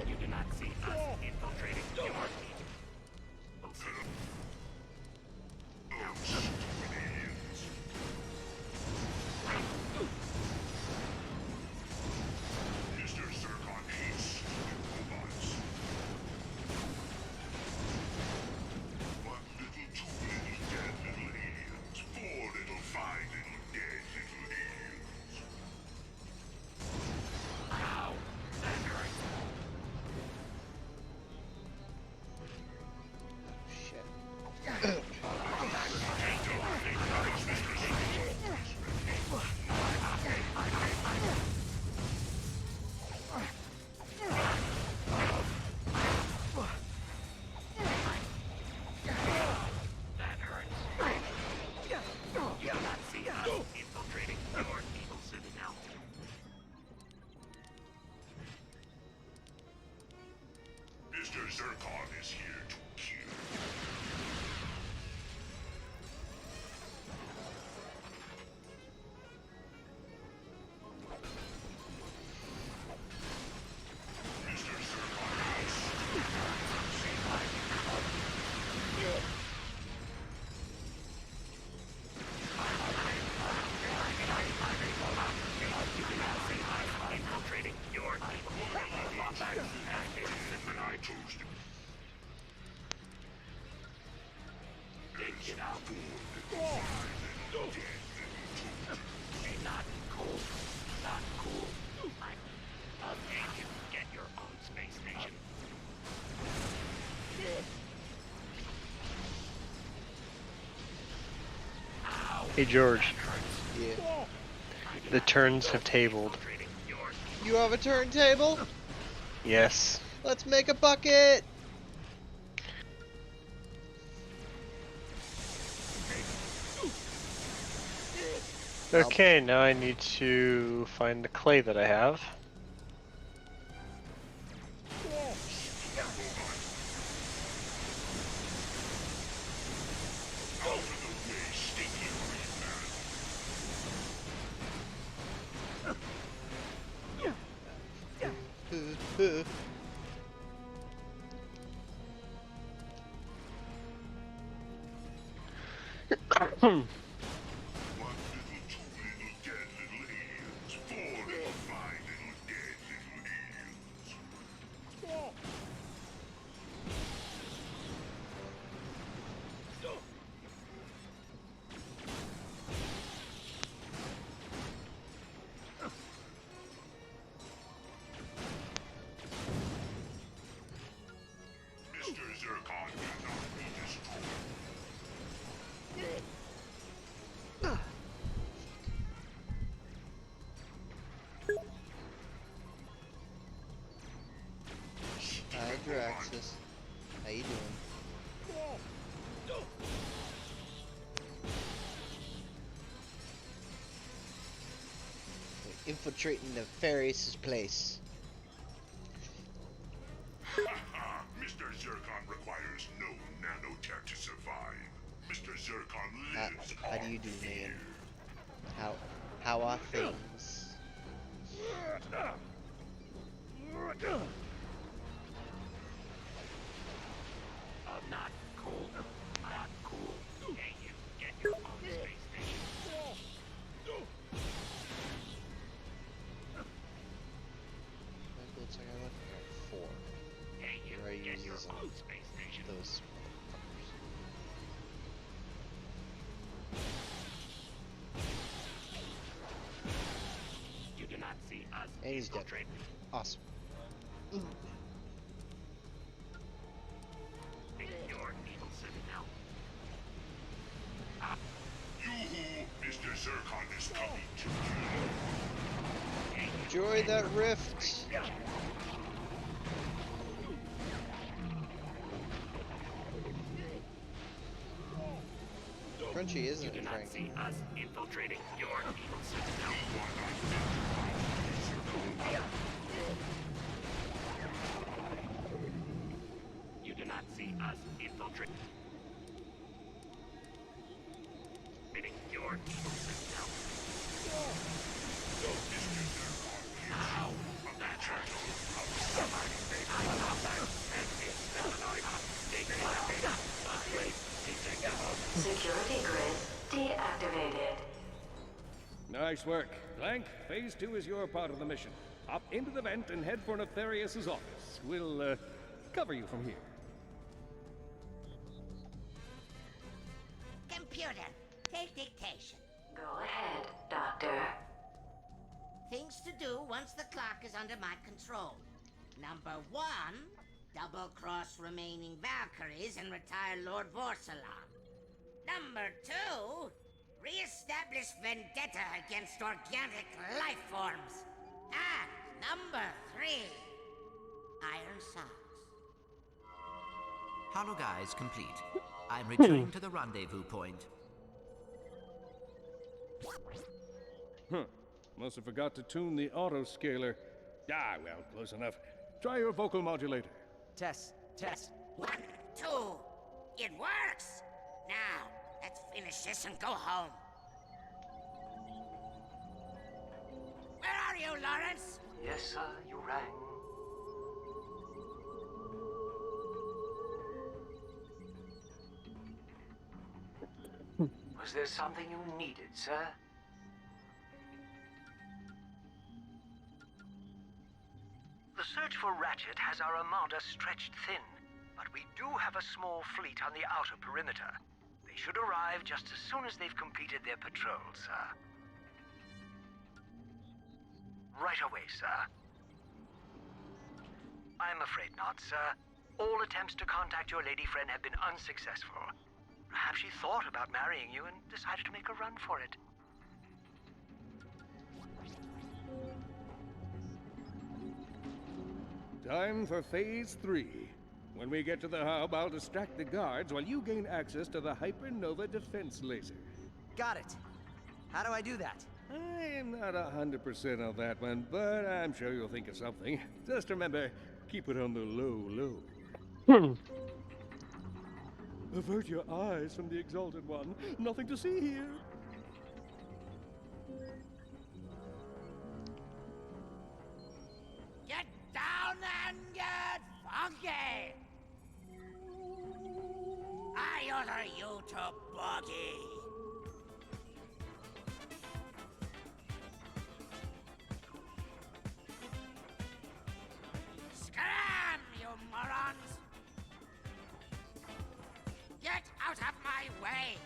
You do not see us infiltrating your evil. Mr. Zircon hates robots. One little, two little, dead little aliens. Four little, five little, dead little aliens. Ow, that hurts. Shit. That hurts. You cannot see us infiltrating your evil city now. Mr. Zircon is here to kill. Mr. Zircon Infiltrating your evil city. and I chose to Get out. Not cool. Not cool. I'll make you get your own space station. Ow. Hey George, Yeah. the turns have tabled. You have a turntable? Yes. Let's make a bucket! Okay, now I need to find the clay that I have. Mr. Zircon cannot be destroyed. Hi, Draxus. How you doing? We're infiltrating Nefarious' place. Mr. Zircon requires no nanotech to survive. Mr. Zircon lives How do you do, man? How are things? I'm not cool. Not cool. Hey, you get your own space station. Looks like I left like 4. Hey, you Where I get use your those, own space station. those You do not see us. and he's dead. Awesome. Your evil citadel. Yoo-hoo! Mr. Zircon is coming to you. Enjoy that rift. Crunchy, isn't You do it, not Frank? see us infiltrating your evil citadel. You do not see us infiltrating your evil citadel. Now, that turtle of somebody Security grid deactivated. Nice work. Clank, Phase 2 is your part of the mission. Hop into the vent and head for Nefarious' office. We'll, cover you from here. Computer, take dictation. Go ahead, Doctor. Things to do once the clock is under my control. Number 1, double-cross remaining Valkyries and retire Lord Vorsalon. Number 2, re-establish vendetta against organic life forms. And number 3, Iron Socks. Hollow guys complete. I'm returning to the rendezvous point. Must have forgot to tune the auto-scaler. Ah, well, close enough. Try your vocal modulator. Test. 1, 2. It works! Now, let's finish this and go home. Where are you, Lawrence? Yes, sir, you rang. Was there something you needed, sir? The search for Ratchet has our armada stretched thin, but we do have a small fleet on the outer perimeter. They should arrive just as soon as they've completed their patrol, sir. Right away, sir. I'm afraid not, sir. All attempts to contact your lady friend have been unsuccessful. Perhaps she thought about marrying you and decided to make a run for it. Time for Phase 3. When we get to the hub, I'll distract the guards while you gain access to the Hypernova defense laser. Got it. How do I do that? I am not 100% on that one, but I'm sure you'll think of something. Just remember, keep it on the low. Avert your eyes from the Exalted One. Nothing to see here. Get down and get funky! I order you to boogie! Scram, you morons! Get out of my way!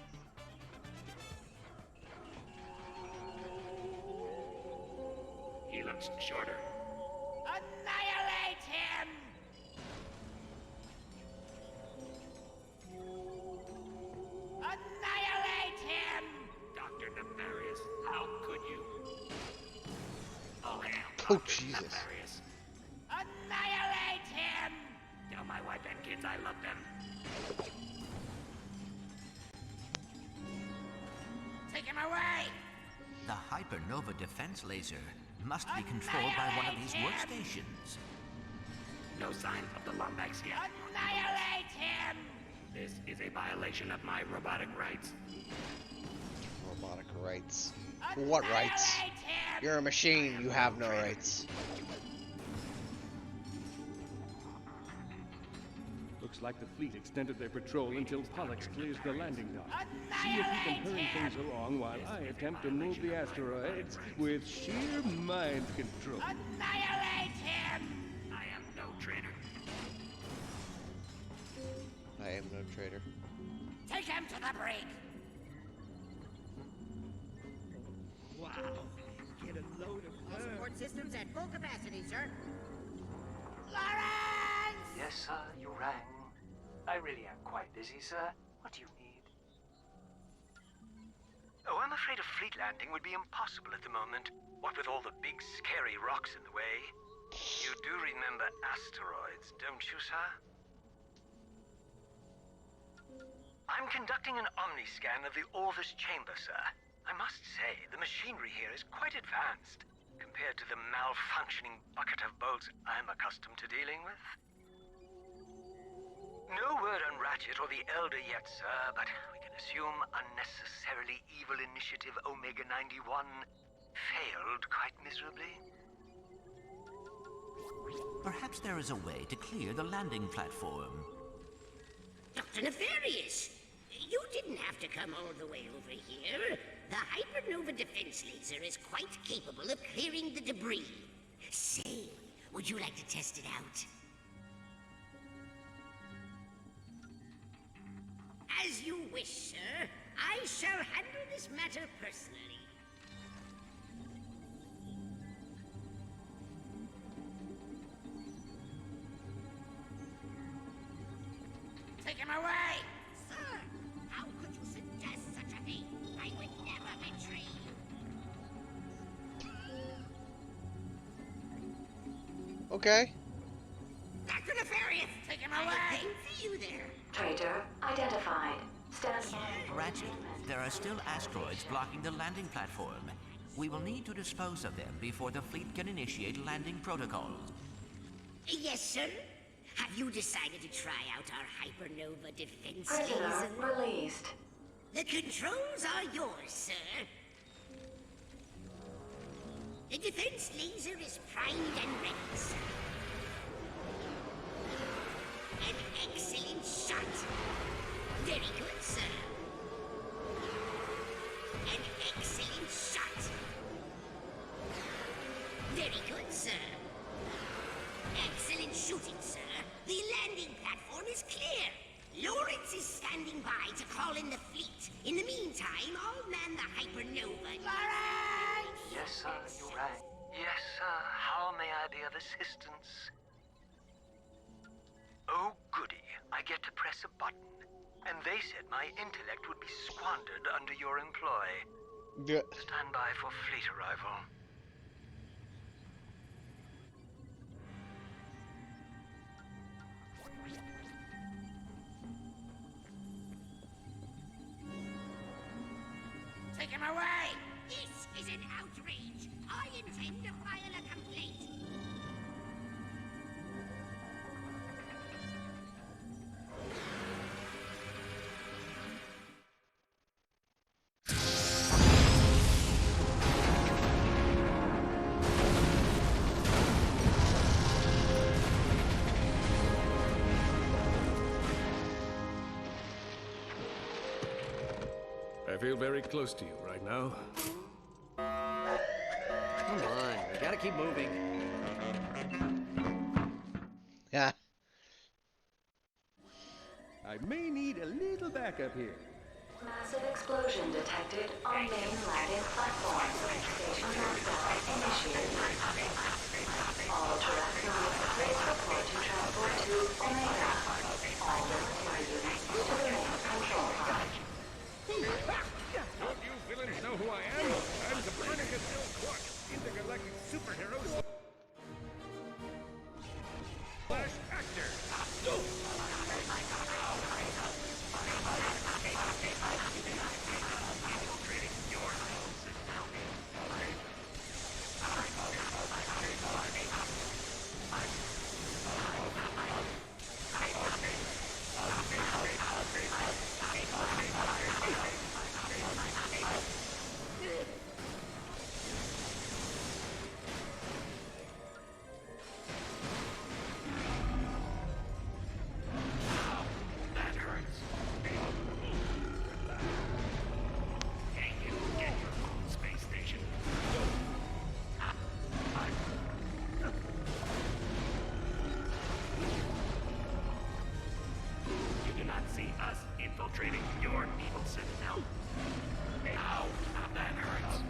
He looks shorter. Annihilate him! Annihilate him! Dr. Nefarious, how could you? Oh, hell. Oh, Jesus. Nefarious. Annihilate him! Tell my wife and kids I love them. Take him away! The Hypernova defense laser must be controlled by one of these workstations. No sign of the Lombax yet. Annihilate him! This is a violation of my robotic rights. Robotic rights. What rights? You're a machine. You have no rights. Looks like the fleet extended their patrol until Pollux clears the landing dock. See if you can hurry things along while I attempt to move the asteroids with sheer mind control. Annihilate him! I am no traitor. I am no traitor. Take him to the brig! Wow. Get a load of All her. support systems at full capacity, sir. Lawrence! Yes, sir, you rang. I really am quite busy, sir. What do you need? Oh, I'm afraid a fleet landing would be impossible at the moment. What with all the big, scary rocks in the way. You do remember asteroids, don't you, sir? I'm conducting an omniscan of the Orvis chamber, sir. I must say, the machinery here is quite advanced compared to the malfunctioning bucket of bolts I'm accustomed to dealing with. No word on Ratchet or the Elder yet, sir, but we can assume unnecessarily evil initiative Omega 91 failed quite miserably. Perhaps there is a way to clear the landing platform. Dr. Nefarious! You didn't have to come all the way over here. The Hypernova defense laser is quite capable of clearing the debris. Say, would you like to test it out? As you wish, sir. I shall handle this matter personally. Take him away! Sir, how could you suggest such a thing? I would never betray you. Okay. Dr. Nefarious, take him away! I didn't see you there. Traitor identified. Stand by. Ratchet, there are still asteroids blocking the landing platform. We will need to dispose of them before the fleet can initiate landing protocols. Yes, sir. Have you decided to try out our Hypernova defense Prisoner laser? released. The controls are yours, sir. The defense laser is primed and ready, sir. An excellent shot. Very good, sir. An excellent shot. Very good, sir. Excellent shooting, sir. The landing platform is clear. Lawrence is standing by to call in the fleet. In the meantime, I'll man the Hypernova. Lawrence! Yes, sir, you rang. Yes, sir. How may I be of assistance? Oh, goody. I get to press a button. And they said my intellect would be squandered under your employ. Yeah. Stand by for fleet arrival. Take him away! This is an outrage! I intend to file a complaint! I feel very close to you right now. Come on, we gotta keep moving. Yeah. I may need a little backup here. Massive explosion detected on main landing platform. Station lockdown initiated. All terrestrials, please report to transport to Omega. All military units to the main control pod. Don't you villains know who I am? I'm the Copernicus Quark, intergalactic superhero slash actor. That hurts. Can't you get your own space station? You do not see us infiltrating your evil citadel. Ow, that hurts.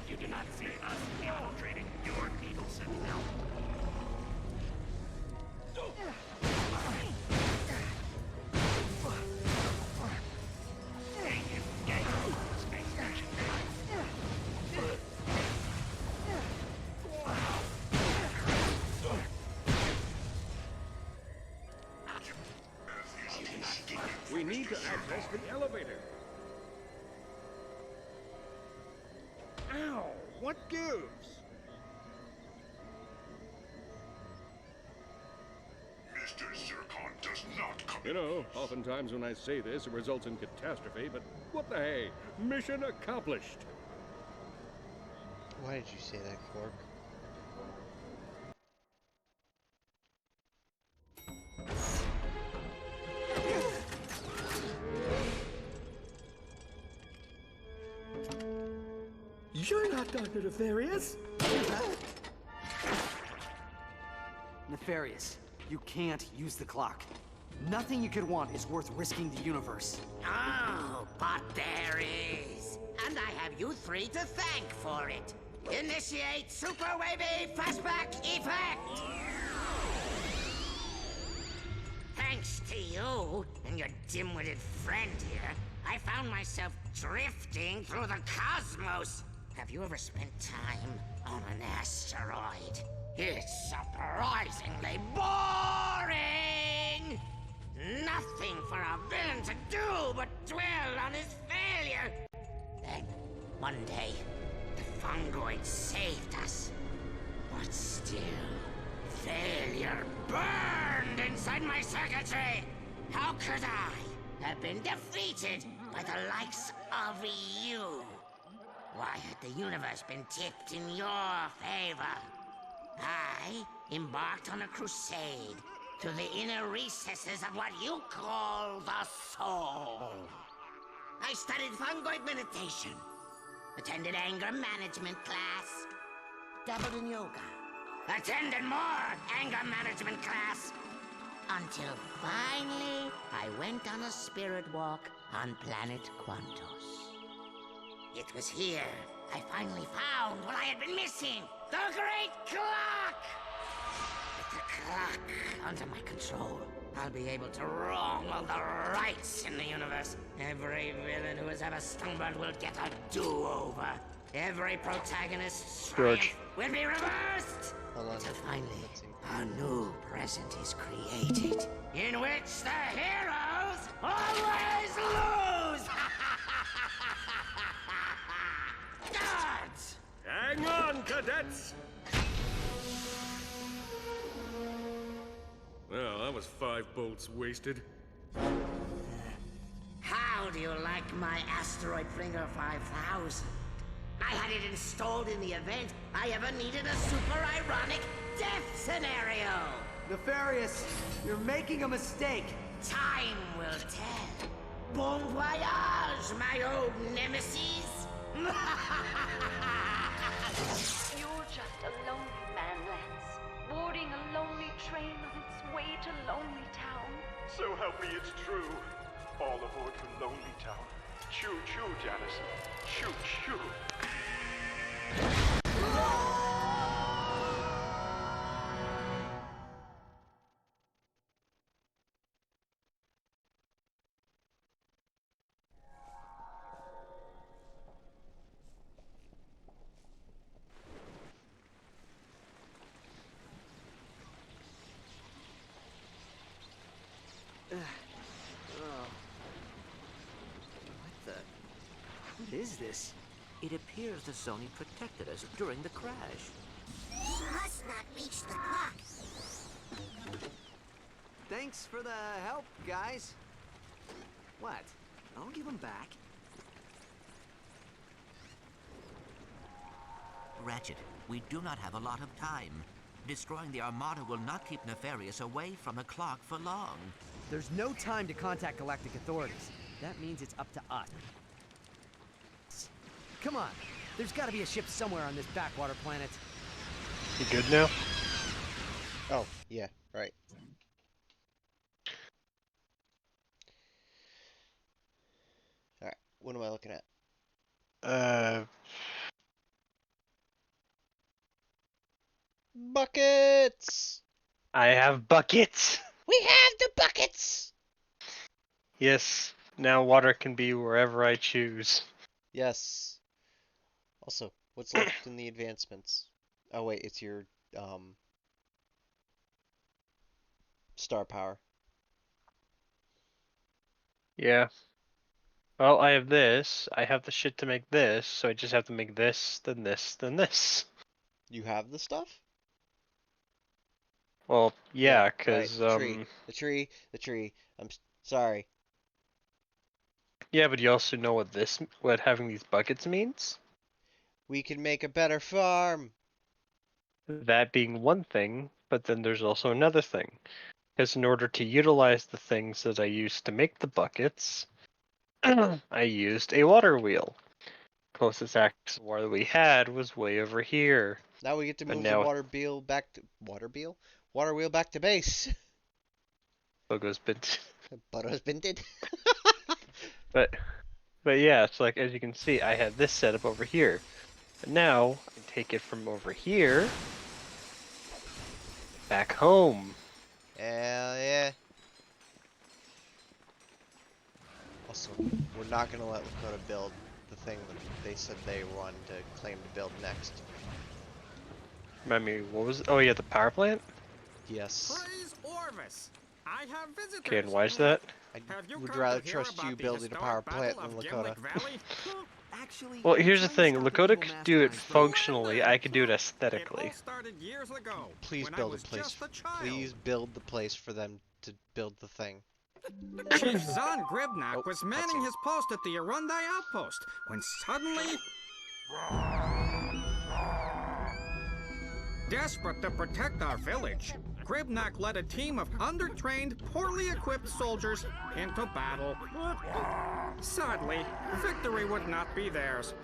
You do not see us infiltrating your evil citadel. Can't you get your own space station? We need to access the elevator. Ow! What gives? Mr. Zircon does not come. You know, oftentimes when I say this, it results in catastrophe, but what the hey? Mission accomplished. Why did you say that, Quark? You're not Dr. Nefarious. Nefarious, you can't use the clock. Nothing you could want is worth risking the universe. Oh, but there is. And I have you three to thank for it. Initiate Super Wavy Flashback Effect! Thanks to you and your dim-witted friend here, I found myself drifting through the cosmos. Have you ever spent time on an asteroid? It's surprisingly boring! Nothing for a villain to do but dwell on his failure. Then, one day, the fungoid saved us. But still, failure burned inside my circuitry. How could I have been defeated by the likes of you? Why had the universe been tipped in your favor? I embarked on a crusade to the inner recesses of what you call the soul. I studied fungoid meditation, attended anger management class, dabbled in yoga, attended more anger management class, until finally I went on a spirit walk on planet Quantos. It was here I finally found what I had been missing, the Great Clock! the clock under my control, I'll be able to wrong all the rights in the universe. Every villain who has ever stumbled will get a do-over. Every protagonist's triumph will be reversed. Until finally, a new present is created, in which the heroes always lose! Guards! Hang on, cadets! Well, that was 5 bolts wasted. How do you like my asteroid Flinger 5000? I had it installed in the event I ever needed a super ironic death scenario! Nefarious, you're making a mistake. Time will tell. Bon voyage, my old nemesis! You're just a lonely man, Lance. Boarding a lonely train on its way to Lonely Town. So help me, it's true. All aboard for Lonely Town. Choo-choo, Janice. Choo-choo. What is this? It appears the Sony protected us during the crash. Must not reach the clock. Thanks for the help, guys. What? I'll give them back. Ratchet, we do not have a lot of time. Destroying the Armada will not keep Nefarious away from the clock for long. There's no time to contact galactic authorities. That means it's up to us. Come on. There's gotta be a ship somewhere on this backwater planet. You good now? Oh, yeah, right. Alright, what am I looking at? Buckets! I have buckets! We have the buckets! Yes, now water can be wherever I choose. Yes. Also, what's left in the advancements? Oh wait, it's your, star power. Yeah. Well, I have this. I have the shit to make this, so I just have to make this, then this, then this. You have the stuff? Well, yeah, right, cause, the tree. Sorry. Yeah, but you also know what having these buckets means? We can make a better farm. That being one thing, but then there's also another thing. Because in order to utilize the things that I used to make the buckets, I used a water wheel. Closest access to water we had was way over here. Now we get to But move now, the water wheel back to base. Bogo's been Butter's been did. but yeah, it's like, as you can see, I had this set up over here. But now, I take it from over here, back home. Hell yeah. Also, we're not gonna let Lakota build the thing that they said they wanted to claim to build next. Remind me, what was it? Oh yeah, the power plant? Yes. Praise Orvis. I have visitors. Okay, and why is that? I would rather trust you building a power plant than Lakota. Actually, Well, here's the thing. Lakota could do it functionally. I could do it aesthetically. Please build a place. Please build the place for them to build the thing. Chief Zahn Gribnak was manning his post at the Arundai outpost when suddenly... Desperate to protect our village, Gribnak led a team of undertrained, poorly equipped soldiers into battle. Sadly, victory would not be theirs.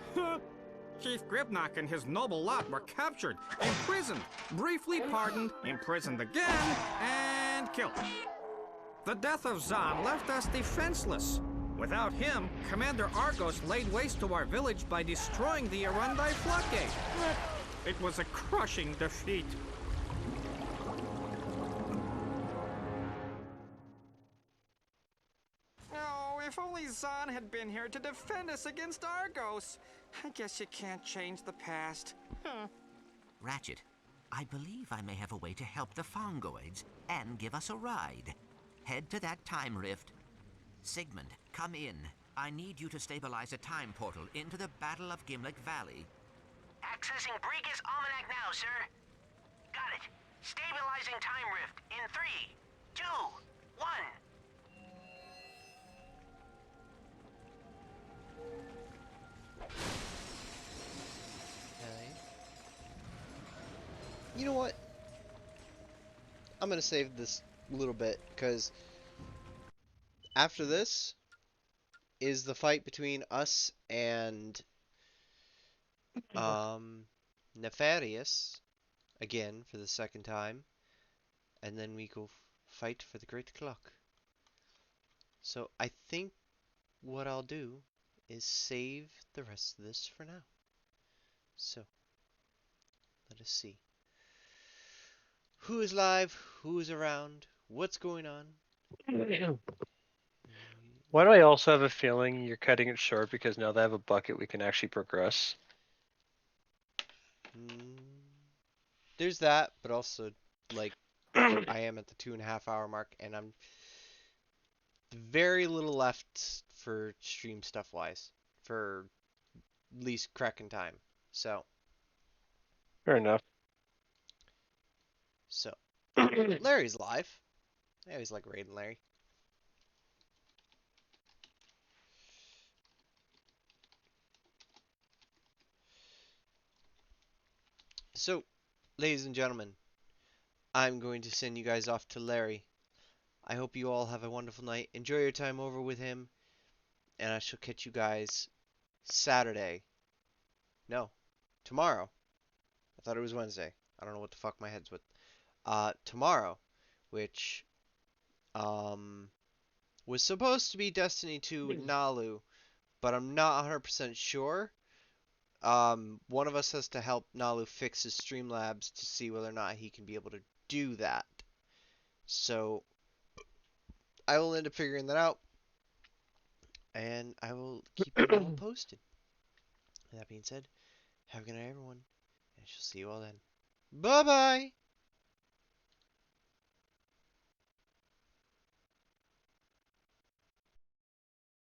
Chief Gribnak and his noble lot were captured, imprisoned, briefly pardoned, imprisoned again, and killed. The death of Zahn left us defenseless. Without him, Commander Argos laid waste to our village by destroying the Arundai floodgate. It was a crushing defeat. If only Zahn had been here to defend us against Argos. I guess you can't change the past. Huh. Ratchet, I believe I may have a way to help the Fongoids and give us a ride. Head to that time rift. Sigmund, come in. I need you to stabilize a time portal into the Battle of Gimlick Valley. Accessing Briga's Almanac now, sir. Got it. Stabilizing time rift in 3, 2, 1. Okay. You know what? I'm gonna save this little bit, because after this is the fight between us and Nefarious again for the second time, and then we go fight for the Great Clock. So I think what I'll do is save the rest of this for now. So let us see. Who is live? Who is around? What's going on? Why do I also have a feeling you're cutting it short because now that I have a bucket, we can actually progress? There's that, but also, like, I am at the 2.5 hour mark, and I'm very little left for stream stuff wise, for at least cracking time. So, Fair enough. Larry's live. I always like raiding Larry. So, ladies and gentlemen, I'm going to send you guys off to Larry. I hope you all have a wonderful night. Enjoy your time over with him, and I shall catch you guys Saturday. No, tomorrow. I thought it was Wednesday. I don't know what the fuck my head's with. Tomorrow, which was supposed to be Destiny 2 Nalu, but I'm not 100% sure. One of us has to help Nalu fix his Streamlabs to see whether or not he can be able to do that. So I will end up figuring that out, and I will keep you all posted. That being said, have a good night, everyone, and I shall see you all then. Bye-bye!